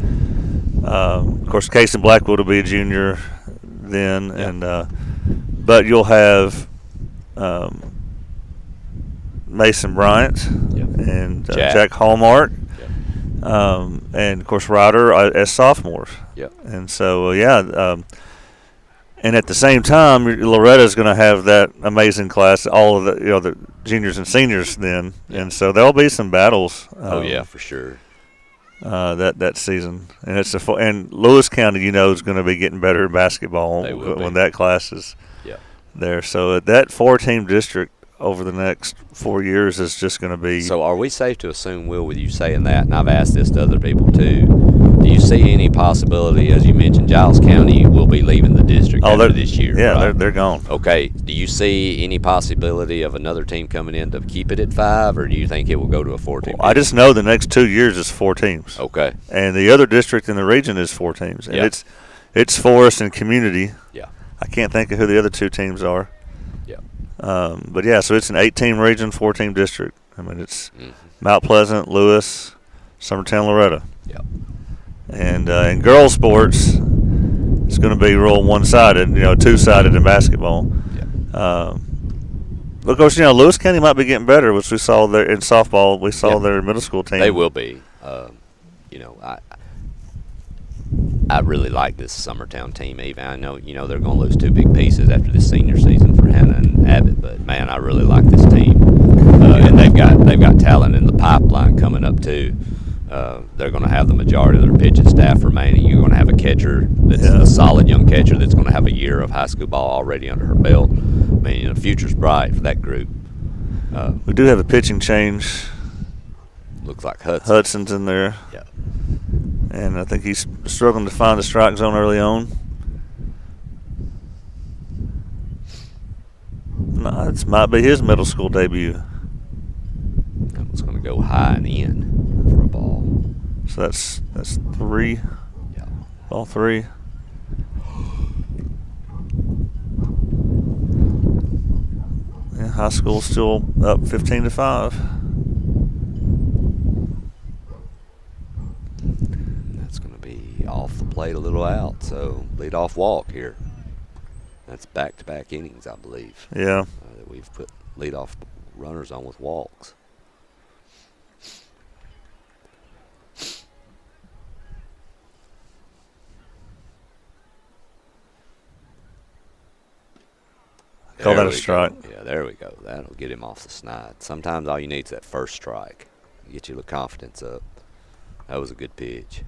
of course, Casey Blackwood will be a junior then, and but you'll have Mason Bryant and Jack Hallmark. And of course Ryder as sophomores. Yep. And so and at the same time, Loretta's going to have that amazing class, all of the juniors and seniors then, and so there'll be some battles. For sure. That season, and and Lewis County, is going to be getting better in basketball when that class is there. So that 4-team district over the next 4 years is just going to be. So are we safe to assume, Will, with you saying that, and I've asked this to other people too, do you see any possibility, as you mentioned, Giles County will be leaving the district after this year? Yeah, right? they're gone. Okay. Do you see any possibility of another team coming in to keep it at 5, or do you think it will go to a 4-team? I just know the next 2 years is 4 teams. Okay. And the other district in the region is 4 teams. And it's Forest and Community. Yeah. I can't think of who the other 2 teams are. Yeah. But so it's an 8-team region, 4-team district. I mean, it's Mount Pleasant, Lewis, Summertown, Loretta. Yeah. And in girls sports, it's going to be real one-sided, 2-sided in basketball. Yeah. Of course, Lewis County might be getting better, which we saw there in softball. We saw their middle school team. They will be. I really like this Summertown team. Even I know they're going to lose 2 big pieces after this senior season for Hannah and Abbott, but man, I really like this team. And they've got talent in the pipeline coming up too. They're going to have the majority of their pitching staff remaining. You're going to have a catcher that's a solid young catcher that's going to have a year of high school ball already under her belt. I mean, the future's bright for that group. We do have a pitching change. Looks like Hudson. Hudson's in there. Yeah. And I think he's struggling to find the strike zone early on. No, this might be his middle school debut. That one's going to go high and in for a ball. So that's 3. Yeah. Ball 3. Yeah, high school still up 15-5. That's going to be off the plate, a little out. So lead off walk here. That's back-to-back innings, I believe. Yeah. That we've put leadoff runners on with walks. Call that a strike. Yeah, there we go. That'll get him off the snide. Sometimes all you need is that first strike. Get your confidence up. That was a good pitch.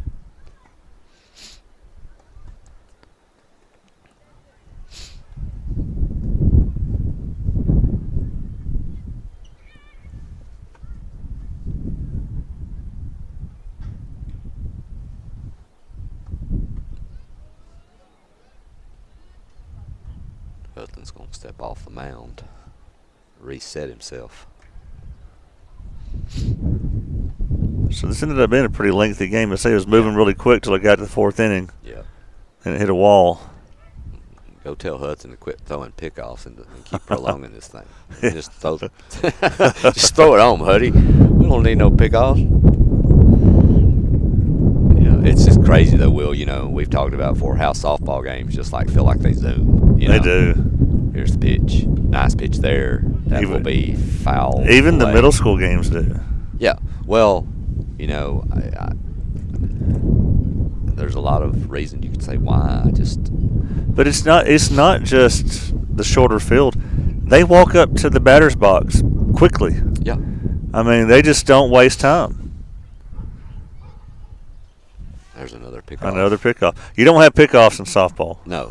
Gonna step off the mound, reset himself. So this ended up being a pretty lengthy game. I say it was moving really quick till it got to the fourth inning. Yeah. And it hit a wall. Go tell Hudson to quit throwing pickoffs and keep prolonging this thing. Just throw it on, Huddy. We don't need no pickoffs. It's just crazy though, Will. We've talked about before how softball games just feel like they zoom. They do. Here's the pitch. Nice pitch there. That will be foul. Even the middle school games do. Yeah. Well, there's a lot of reason you could say why. But it's not just the shorter field. They walk up to the batter's box quickly. Yeah. I mean, they just don't waste time. There's another pickoff. You don't have pickoffs in softball. No,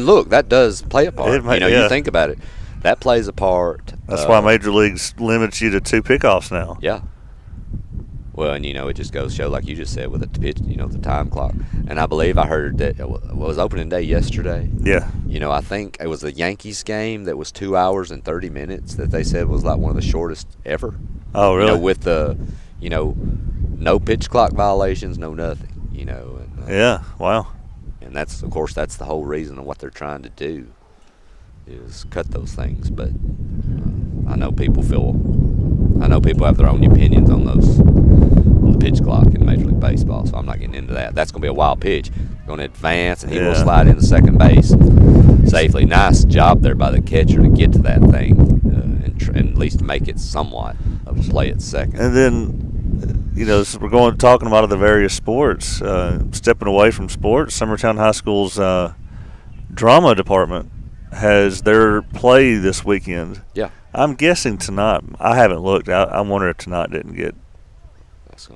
look, that does play a part. You think about it, that plays a part. That's why Major Leagues limits you to 2 pickoffs now. Yeah. Well, and it just goes to show, like you just said, with the pitch, the time clock. And I believe I heard that it was opening day yesterday. Yeah. I think it was the Yankees game that was 2 hours and 30 minutes that they said was like one of the shortest ever. Oh, really? With the, no pitch clock violations, no nothing. Yeah. Wow. And that's, of course, that's the whole reason of what they're trying to do is cut those things. But I know people have their own opinions on the pitch clock in Major League Baseball, so I'm not getting into that. That's going to be a wild pitch. Going to advance, and he will slide into second base safely. Nice job there by the catcher to get to that thing and at least make it somewhat of a play at second. And then, so we're talking about the various sports. Stepping away from sports, Summertown High School's drama department has their play this weekend. Yeah. I'm guessing tonight. I haven't looked. I wonder if tonight didn't get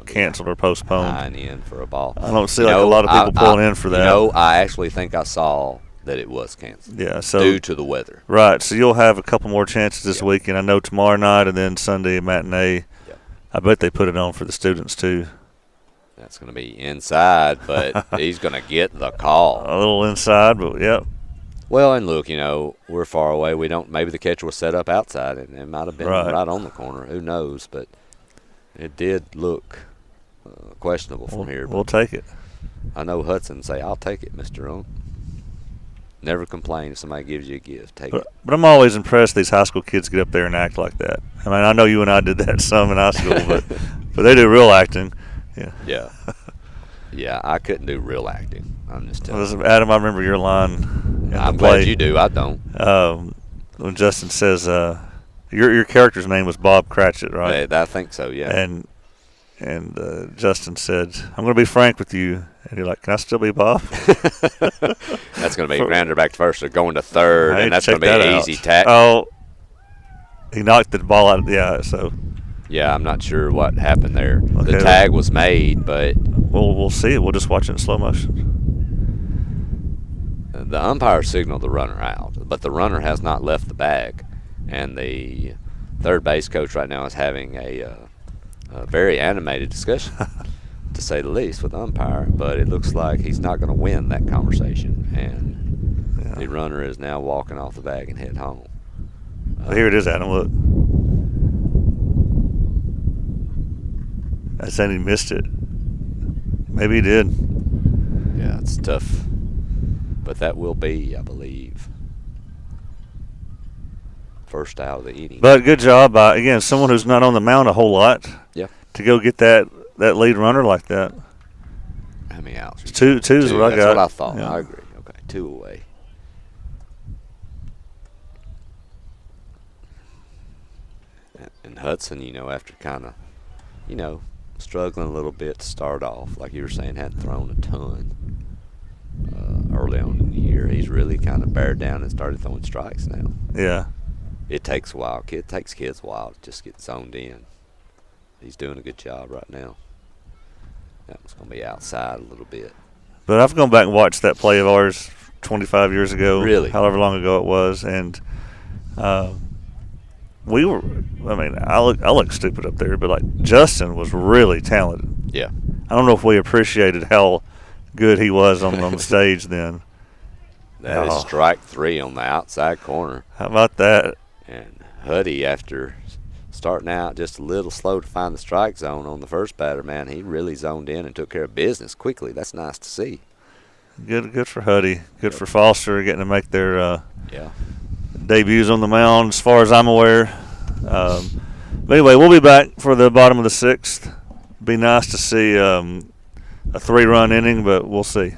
canceled or postponed. Nine in for a ball. I don't see a lot of people pulling in for that. I actually think I saw that it was canceled. Yeah, so due to the weather. Right. So you'll have a couple more chances this weekend. I know tomorrow night and then Sunday a matinee. Yeah. I bet they put it on for the students too. That's going to be inside, but he's going to get the call. A little inside, but yep. Well, and look, we're far away. We don't. Maybe the catcher was set up outside, and it might have been right on the corner. Who knows? But it did look questionable from here. We'll take it. I know Hudson say, "I'll take it, Mr. Owen." Never complain if somebody gives you a gift. Take it. But I'm always impressed these high school kids get up there and act like that. I mean, I know you and I did that some in high school, but they do real acting. Yeah. Yeah. Yeah, I couldn't do real acting. I'm just telling you. Adam, I remember your line. I'm glad you do. I don't. When Justin says, your character's name was Bob Cratchit, right? I think so, yeah. And Justin said, "I'm going to be frank with you." And you're like, "Can I still be Bob?" That's going to be grounder back to first or going to third, and that's going to be an easy tack. Oh, he knocked the ball out. Yeah, so. Yeah, I'm not sure what happened there. Okay, the tag was made, but we'll see it. We'll just watch it in slow motion. The umpire signaled the runner out, but the runner has not left the bag, and the third base coach right now is having a very animated discussion, to say the least, with the umpire. But it looks like he's not going to win that conversation, and the runner is now walking off the bag and head home. Here it is, Adam. Look. I said he missed it. Maybe he did. Yeah, it's tough. But that will be, I believe, first out of the inning. But good job by, again, someone who's not on the mound a whole lot. Yeah. To go get that lead runner like that. How many outs? Two is what I got. That's what I thought. Yeah. I agree. Okay, 2 away. And Hudson, after kind of, struggling a little bit to start off, like you were saying, hadn't thrown a ton early on in the year. He's really kind of bared down and started throwing strikes now. Yeah. It takes a while. It takes kids a while to just get zoned in. He's doing a good job right now. That was going to be outside a little bit. But I've gone back and watched that play of ours 25 years ago. Really? However long ago it was. And we were, I look stupid up there, but like Justin was really talented. Yeah. I don't know if we appreciated how good he was on the stage then. That is strike 3 on the outside corner. How about that? And Huddy, after starting out just a little slow to find the strike zone on the first batter, man, he really zoned in and took care of business quickly. That's nice to see. Good for Huddy. Good for Foster getting to make their yeah. debuts on the mound, as far as I'm aware. But anyway, we'll be back for the bottom of the 6th. Be nice to see a 3-run inning, but we'll see.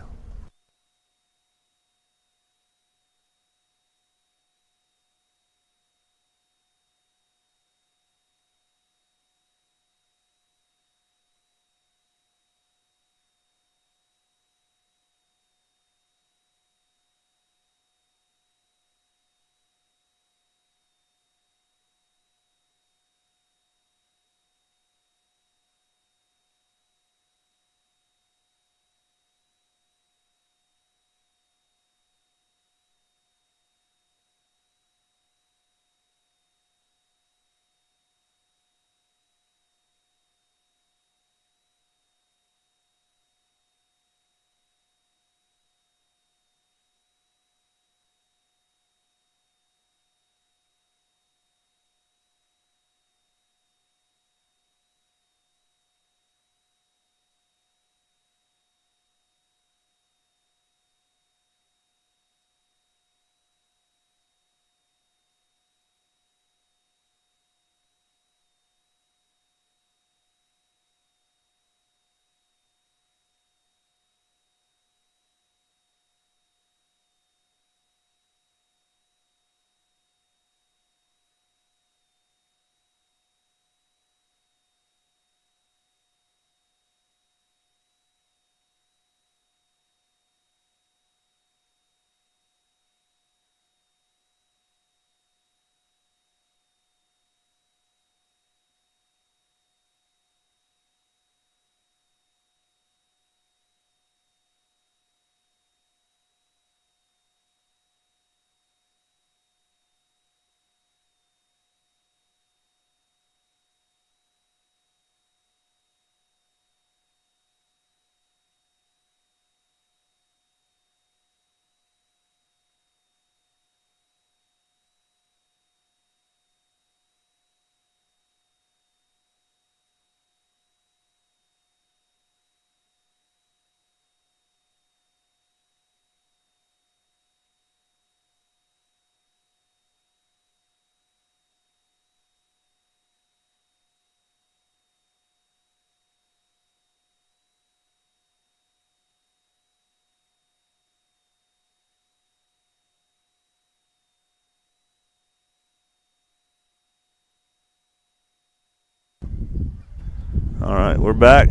All right, we're back.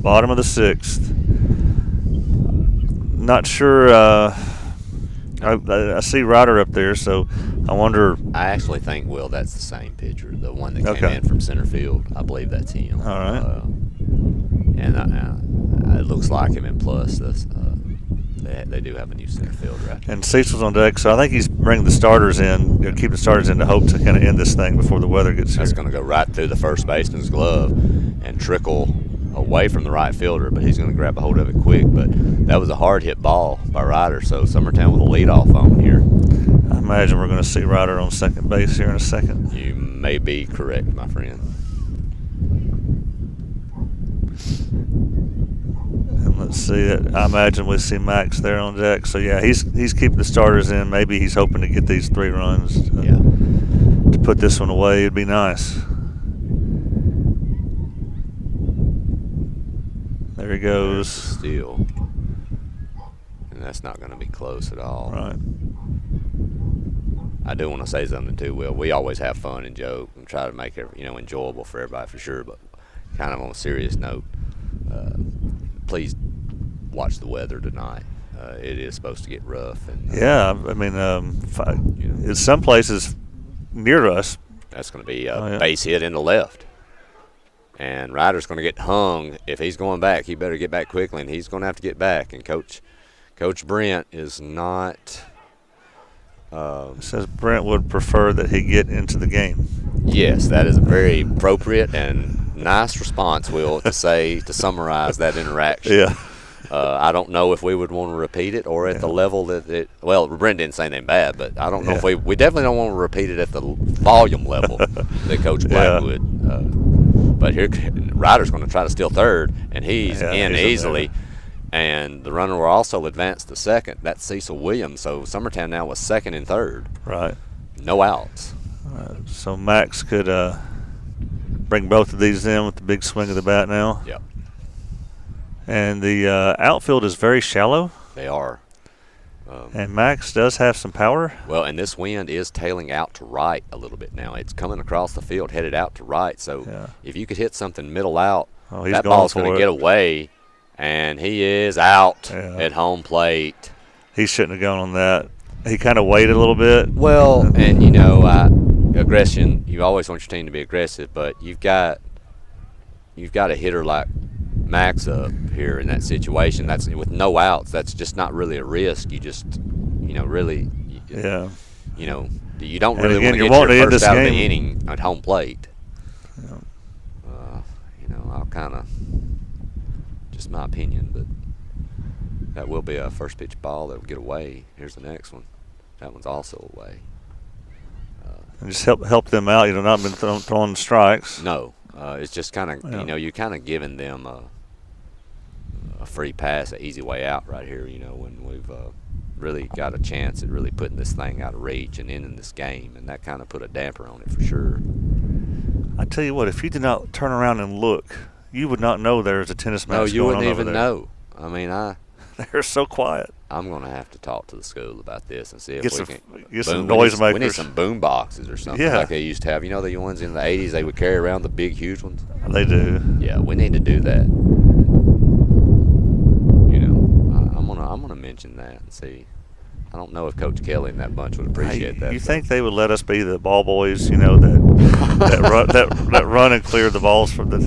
Bottom of the 6th. Not sure. I see Ryder up there, so I wonder. I actually think, Will, that's the same pitcher, the one that came in from center field. I believe that's him. All right. And it looks like him. And plus, they do have a new center field right there. And Cecil's on deck, so I think he's bringing the starters in, keep the starters in to hope to kind of end this thing before the weather gets here. That's going to go right through the first baseman's glove and trickle away from the right fielder, but he's going to grab a hold of it quick. But that was a hard hit ball by Ryder, so Summertown with a leadoff on here. I imagine we're going to see Ryder on second base here in a second. You may be correct, my friend. And let's see, I imagine we see Max there on deck. So yeah, he's keeping the starters in. Maybe he's hoping to get these 3 runs to put this one away. It'd be nice. There he goes. Steal. And that's not going to be close at all. Right. I do want to say something too, Will. We always have fun and joke and try to make it, enjoyable for everybody for sure. But kind of on a serious note, please watch the weather tonight. It is supposed to get rough. And yeah, I mean, in some places near us. That's going to be a base hit in the left. And Ryder's going to get hung. If he's going back, he better get back quickly, and he's going to have to get back. And Coach Brent is not. It says Brent would prefer that he get into the game. Yes, that is a very appropriate and nice response, Will, to summarize that interaction. Yeah. I don't know if we would want to repeat it or at the level that it. Well, Brent didn't say anything bad, but I don't know if we definitely don't want to repeat it at the volume level that Coach Black would. But here, Ryder's going to try to steal third, and he's in easily. And the runner will also advance to second. That's Cecil Williams. So Summertown now was second and third. Right. No outs. So Max could bring both of these in with the big swing of the bat now. Yep. And the outfield is very shallow. They are. And Max does have some power. Well, and this wind is tailing out to right a little bit now. It's coming across the field, headed out to right. So if you could hit something middle out, that ball's going to get away. And he is out at home plate. He shouldn't have gone on that. He kind of waited a little bit. Well, and, aggression, you always want your team to be aggressive, but you've got a hitter like Max up here in that situation. That's with no outs. That's just not really a risk. You just, really, you don't really want to get your first out of the inning at home plate. Yeah. I'll kind of, just my opinion, but that will be a first pitch ball that will get away. Here's the next one. That one's also away. And just help them out. Not been throwing strikes. No, it's just kind of you're kind of giving them a free pass, an easy way out right here. When we've really got a chance at really putting this thing out of reach and ending this game, and that kind of put a damper on it for sure. I tell you what, if you did not turn around and look, you would not know there's a tennis match going on over there. No, you wouldn't even know. I mean, they're so quiet. I'm going to have to talk to the school about this and see if we can get some noisemakers. We need some boom boxes or something like they used to have. The ones in the 80s they would carry around, the big, huge ones? They do. Yeah, we need to do that. I'm gonna mention that and see. I don't know if Coach Kelly and that bunch would appreciate that. You think they would let us be the ball boys, that run and clear the balls from the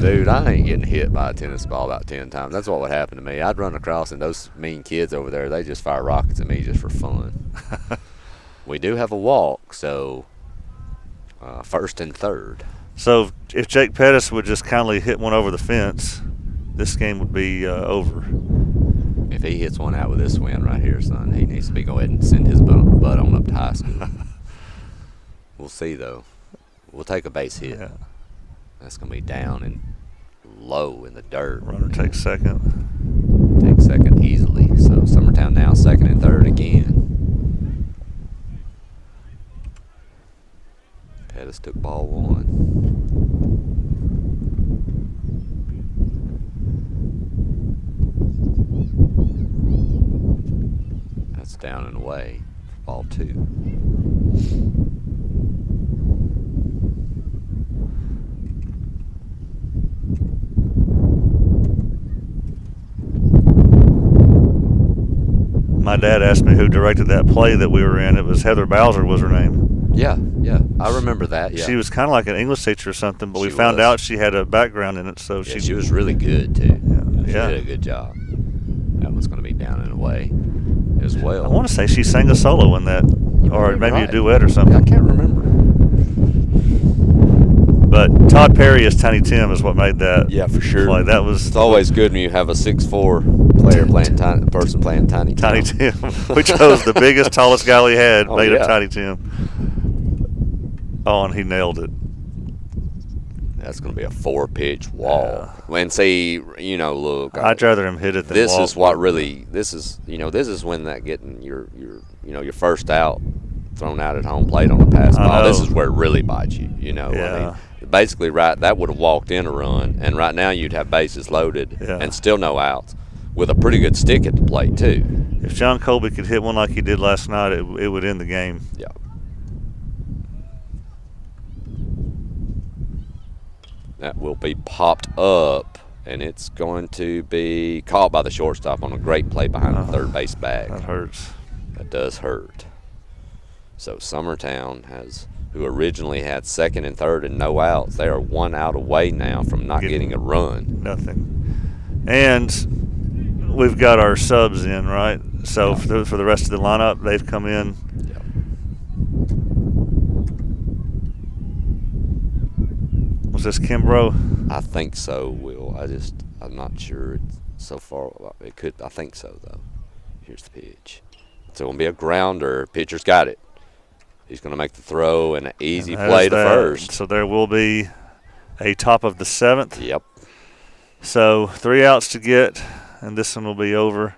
Dude, I ain't getting hit by a tennis ball about 10 times. That's what would happen to me. I'd run across, and those mean kids over there, they just fire rockets at me just for fun. We do have a walk, so first and third. So if Jake Pettis would just kindly hit one over the fence, this game would be over. If he hits one out with this wind right here, son, he needs to go ahead and send his butt on up to high school. We'll see, though. We'll take a base hit. Yeah. That's going to be down and low in the dirt. Runner takes second. Takes second easily. So Summertown now second and third again. Pettis took ball one. That's down and away. Ball two. My dad asked me who directed that play that we were in. It was Heather Bowser was her name. Yeah. I remember that, yeah. She was kind of like an English teacher or something, but we found out she had a background in it. So she was really good, too. She Yeah. did a good job. That one's going to be down and away as well. I want to say she sang a solo in that, or maybe a duet or something. I can't remember. But Todd Perry as Tiny Tim is what made that. Yeah, for sure. Play. That was. It's always good when you have a 6'4" player playing person playing Tiny Tim. Tiny Tim. We chose the biggest, tallest guy we had, made him Tiny Tim. Oh, and he nailed it. That's going to be a 4-pitch wall. Yeah. And see, look. I'd rather him hit it than this walk. Is what really. This is when that getting your first out thrown out at home plate on a pass ball. This is where it really bites you. Yeah. I mean, basically, right, that would have walked in a run, and right now you'd have bases loaded and still no outs with a pretty good stick at the plate too. If John Colby could hit one like he did last night, it would end the game. Yeah. That will be popped up, and it's going to be caught by the shortstop on a great play behind the third base bag. That hurts. That does hurt. So Summertown who originally had second and third and no outs, they are 1 out away now from not getting a run. Nothing. And we've got our subs in, right? So for the rest of the lineup, they've come in. Yep. Was this Kimbrough? I think so, Will. I'm not sure. so far. It could. I think so, though. Here's the pitch. It's going to be a grounder. Pitcher's got it. He's going to make the throw and an easy play to first. So there will be a top of the 7th. Yep. So 3 outs to get, and this one will be over.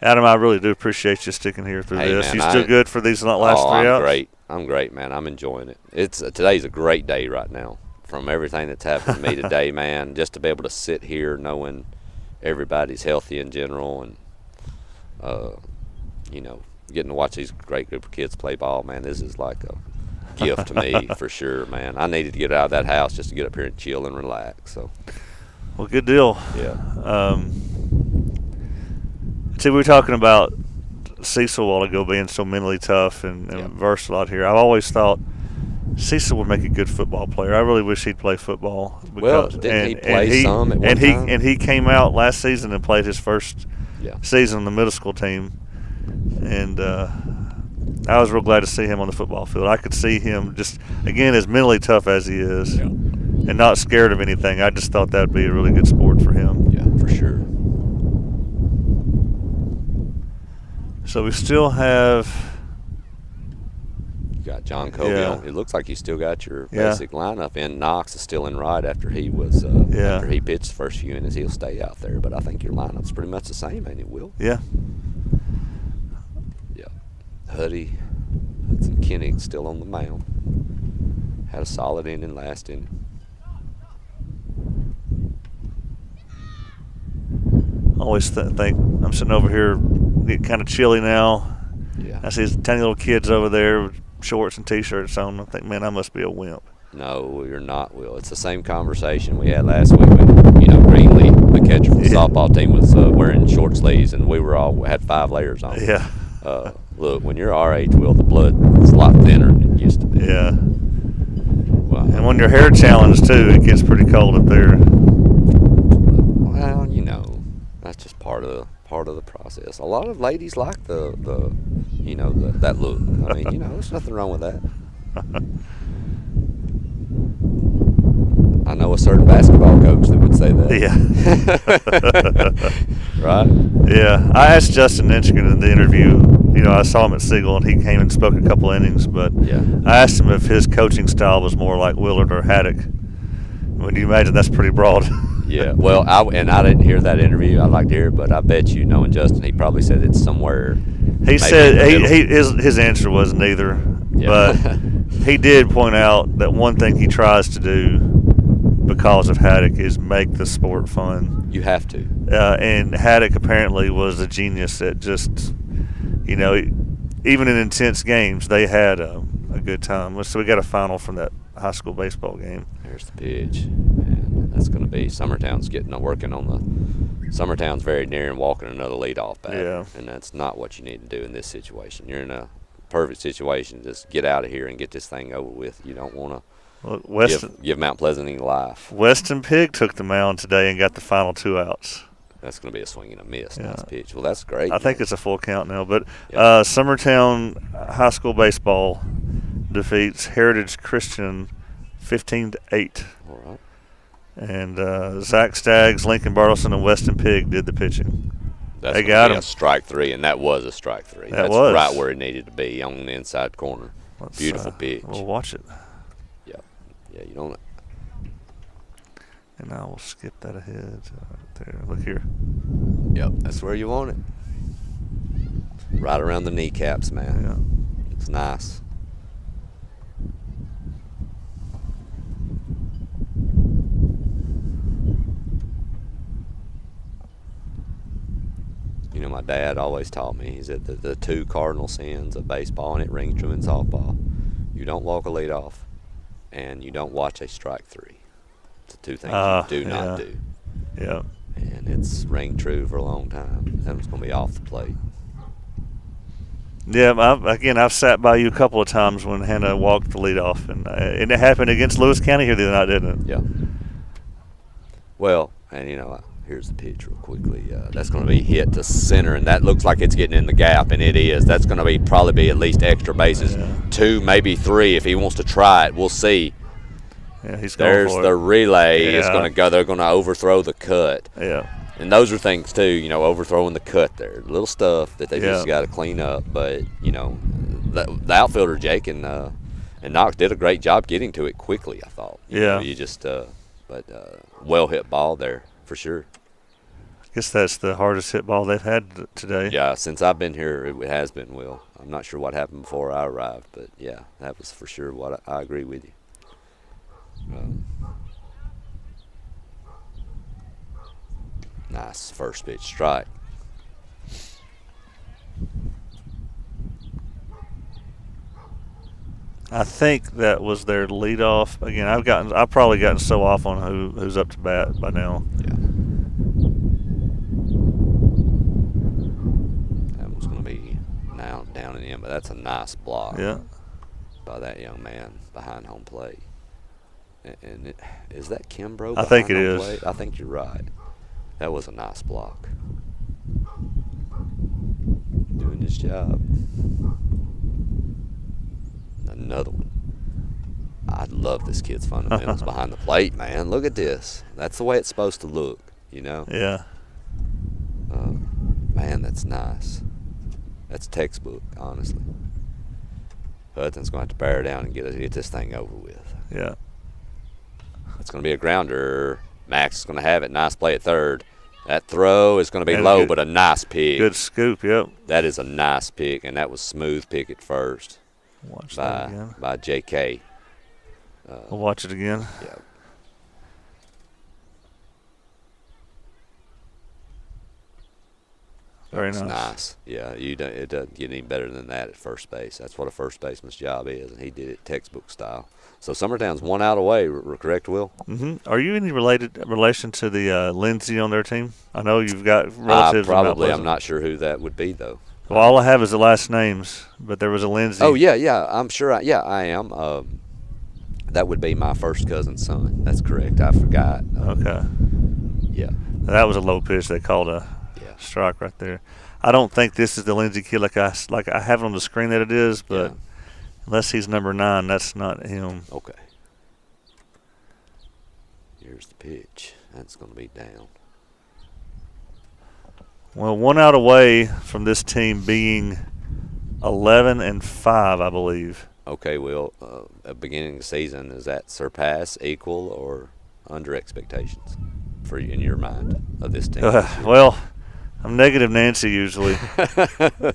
Adam, I really do appreciate you sticking here through this. Man, you still good for these last 3 outs? Great. I'm great, man. I'm enjoying it. Today's a great day right now. From everything that's happened to me today, man, just to be able to sit here knowing everybody's healthy in general and, getting to watch these great group of kids play ball, man, this is like a gift to me for sure, man. I needed to get out of that house just to get up here and chill and relax. So, well, good deal. Yeah. See, we were talking about Cecil a while ago being so mentally tough and versatile out here. I've always thought Cecil would make a good football player. I really wish he'd play football. Didn't he play some at one time? And he came out last season and played his first season on the middle school team. And I was real glad to see him on the football field. I could see him just, again, as mentally tough as he is and not scared of anything. I just thought that would be a really good sport for him. Yeah, for sure. So we still have... You got John Colby on. It looks like you still got your basic lineup in. Knox is still in right after he was after he pitched the first few innings. He'll stay out there, but I think your lineup's pretty much the same, ain't it, Will? Yeah. Hudson Kennig still on the mound. Had a solid inning last inning. Always think I'm sitting over here, getting kind of chilly now. Yeah. I see these tiny little kids over there with shorts and T-shirts on. I think, man, I must be a wimp. No, you're not, Will. It's the same conversation we had last week when, Greenlee, the catcher for the softball team, was wearing short sleeves, and we had 5 layers on. Yeah. Look, when you're our age, Will, the blood is a lot thinner than it used to be. Yeah. Well, and when your hair challenged, too, it gets pretty cold up there. Well, that's just part of the process. A lot of ladies like that look. I mean, there's nothing wrong with that. I know a certain basketball coach that would say that. Yeah. Right? Yeah. I asked Justin Inchkin in the interview. I saw him at Siegel, and he came and spoke a couple innings. But I asked him if his coaching style was more like Willard or Haddock. When you imagine that's pretty broad. Yeah. Well, I didn't hear that interview. I'd like to hear it, but I bet you, knowing Justin, he probably said it's somewhere. He said his answer was neither. Yeah. But he did point out that one thing he tries to do because of Haddock is make the sport fun. You have to. And Haddock apparently was a genius at just, even in intense games, they had a good time. So we got a final from that high school baseball game. There's the pitch. And that's going to be Summertown's working on the. Summertown's very near and walking another leadoff batter. Yeah. And that's not what you need to do in this situation. You're in a perfect situation. Just get out of here and get this thing over with. You don't want to. Well, give Mount Pleasant any life. Weston Pigg took the mound today and got the final 2 outs. That's going to be a swing and a miss. Nice pitch. Well, that's great. I think it's a full count now. But Summertown High School baseball defeats Heritage Christian 15-8. All right. And Zach Staggs, Lincoln Bartleson, and Weston Pigg did the pitching. They got him. A strike 3, and that was a strike 3. That's was right where it needed to be, on the inside corner. Beautiful pitch. We'll watch it. Yeah, you don't. And I will skip that ahead. There, look here. Yep, that's where you want it. Right around the kneecaps, man. Yeah. It's nice. My dad always taught me, he said that the 2 cardinal sins of baseball, and it rings true in softball: you don't walk a leadoff, and you don't watch a strike 3. It's the 2 things you do not do. Yeah. And it's rang true for a long time. That was going to be off the plate. Yeah, I've sat by you a couple of times when Hannah walked the leadoff, and it happened against Lewis County here the other night, didn't it? Yeah. Well, and here's the pitch real quickly. That's going to be hit to center, and that looks like it's getting in the gap, and it is. That's going to probably be at least extra bases. 2, maybe 3 if he wants to try it. We'll see. Yeah, he's going There's for it. The relay is going to go. They're going to overthrow the cut. Yeah. And those are things too, you know, overthrowing the cut there, little stuff that they Yeah. just got to clean up. But you know, the outfielder Jake and Knox did a great job getting to it quickly. I thought. You know, you just well hit ball there for sure. I guess that's the hardest hit ball they've had today. Yeah, since I've been here, it has been, Will. I'm not sure what happened before I arrived, but yeah, that was for sure what I agree with you. Nice first pitch strike. I think that was their leadoff. Again, I've probably gotten so off on who's up to bat by now. Yeah. That was going to be now down and in, but that's a nice block. Yeah. By that young man behind home plate. And is that Kimbrough? I think it is. Plate? I think you're right. That was a nice block. Doing his job. Another one. I love this kid's fundamentals behind the plate, man. Look at this. That's the way it's supposed to look, you know? Yeah. Man, that's nice. That's textbook, honestly. Hudson's going to have to bear down and get this thing over with. Yeah. It's going to be a grounder. Max is going to have it. Nice play at third. That throw is going to be low, but a nice pick. Good scoop, yep. That is a nice pick, and that was smooth pick at first. Watch that again. By J.K. We'll watch it again. Yeah. Very That's nice. nice. Yeah, it doesn't get any better than that at first base. That's what a first baseman's job is, and he did it textbook style. So Summertown's 1 out away, correct, Will? Mm-hmm. Are you any relation to the Lindsay on their team? I know you've got relatives. Probably. I'm not sure who that would be, though. Well, all I have is the last names, but there was a Lindsay. Oh, yeah. I'm sure. I am. That would be my first cousin's son. That's correct. I forgot. Okay. Yeah. That was a low pitch. They called a strike right there. I don't think this is the Lindsay kid like I have it on the screen that it is, but unless he's number 9, that's not him. Okay. Here's the pitch. That's going to be down. Well, 1 out away from this team being 11-5, I believe. Okay, Will. At beginning of the season, does that surpass, equal, or under expectations for you in your mind of this team? Well, I'm negative Nancy usually,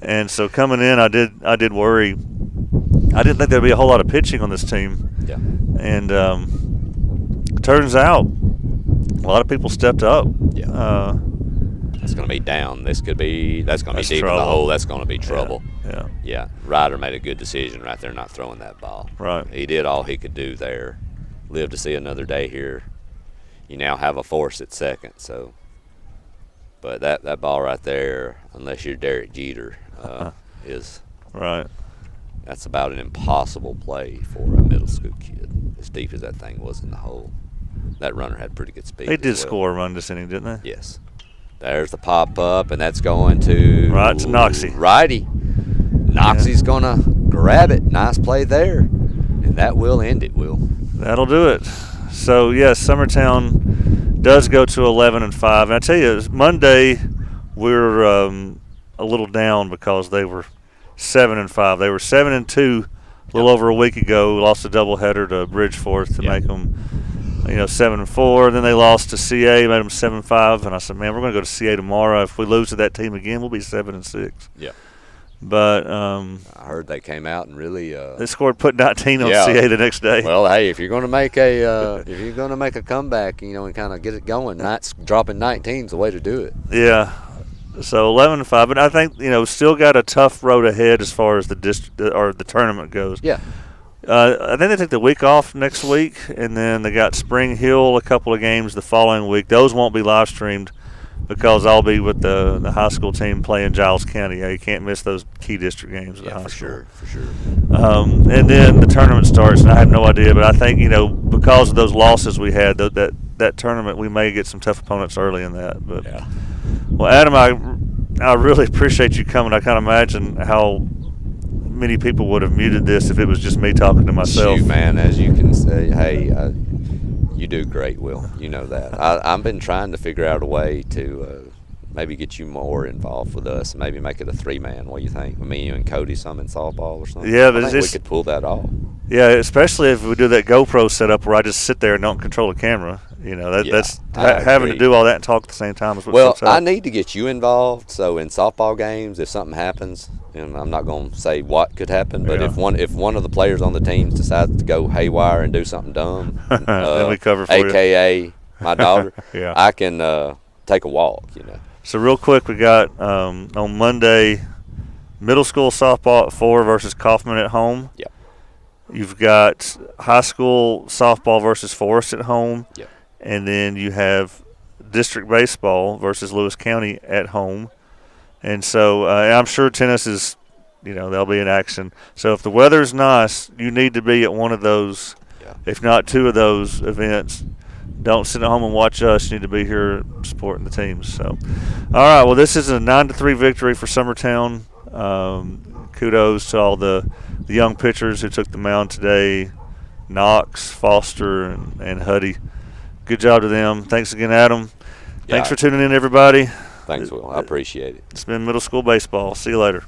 and so coming in, I did worry. I didn't think there'd be a whole lot of pitching on this team. Yeah. And turns out a lot of people stepped up. Yeah. That's going to be down. That's going to be deep trouble. in the hole. That's going to be trouble. Yeah. Ryder made a good decision right there, not throwing that ball. Right. He did all he could do there. Lived to see another day here. You now have a force at second, so. But that ball right there, unless you're Derek Jeter, is right. That's about an impossible play for a middle school kid. As deep as that thing was in the hole, that runner had pretty good speed. They did score a run this inning, didn't they? Yes. There's the pop up, and that's going to right to Noxie. Righty. Noxie's gonna grab it. Nice play there, and that will end it. Will. That'll do it. So yes, Summertown does go to 11-5. And I tell you, Monday we're a little down because they were 7-5. They were 7-2 a little over a week ago. Lost a doubleheader to Bridgeforth to make them, 7-4. Then they lost to CA, made them 7-5. And I said, man, we're going to go to CA tomorrow. If we lose to that team again, we'll be 7-6. Yeah. But I heard they came out and really they scored, put 19 on CA the next day. Well, hey, if you're going to make a comeback, and kind of get it going, dropping 19 is the way to do it. Yeah. So 11-5, but I think still got a tough road ahead as far as the the tournament goes. Yeah. I think they take the week off next week, and then they got Spring Hill a couple of games the following week. Those won't be live streamed because I'll be with the high school team playing Giles County. You can't miss those key district games at the high school. For sure. And then the tournament starts, and I have no idea, but I think because of those losses we had, that tournament we may get some tough opponents early in that. But well, Adam, I really appreciate you coming. I can't imagine how many people would have muted this if it was just me talking to myself. Shoot, man, as you can say, hey, You do great, Will. You know that. I've been trying to figure out a way to maybe get you more involved with us, and maybe make it a 3-man. What do you think? Me, you, and Cody, some in softball or something? Yeah, I but think we could pull that off. Yeah, especially if we do that GoPro setup where I just sit there and don't control the camera. That's having to do all that and talk at the same time is what Well, sucks up. I need to get you involved. So in softball games, if something happens, and I'm not going to say what could happen, but if one of the players on the team decides to go haywire and do something dumb, then we cover for AKA my daughter, yeah. I can take a walk. So real quick, we got on Monday, middle school softball at 4 versus Kaufman at home. Yep. You've got high school softball versus Forest at home. Yep. And then you have district baseball versus Lewis County at home. And so I'm sure tennis is, they'll be in action. So if the weather's nice, you need to be at one of those, if not 2 of those events. Don't sit at home and watch us. You need to be here supporting the teams. So, all right. Well, this is a 9-3 victory for Summertown. Kudos to all the young pitchers who took the mound today, Knox, Foster, and Huddy. Good job to them. Thanks again, Adam. Thanks for tuning in, everybody. Thanks, Will. I appreciate it. It's been middle school baseball. See you later.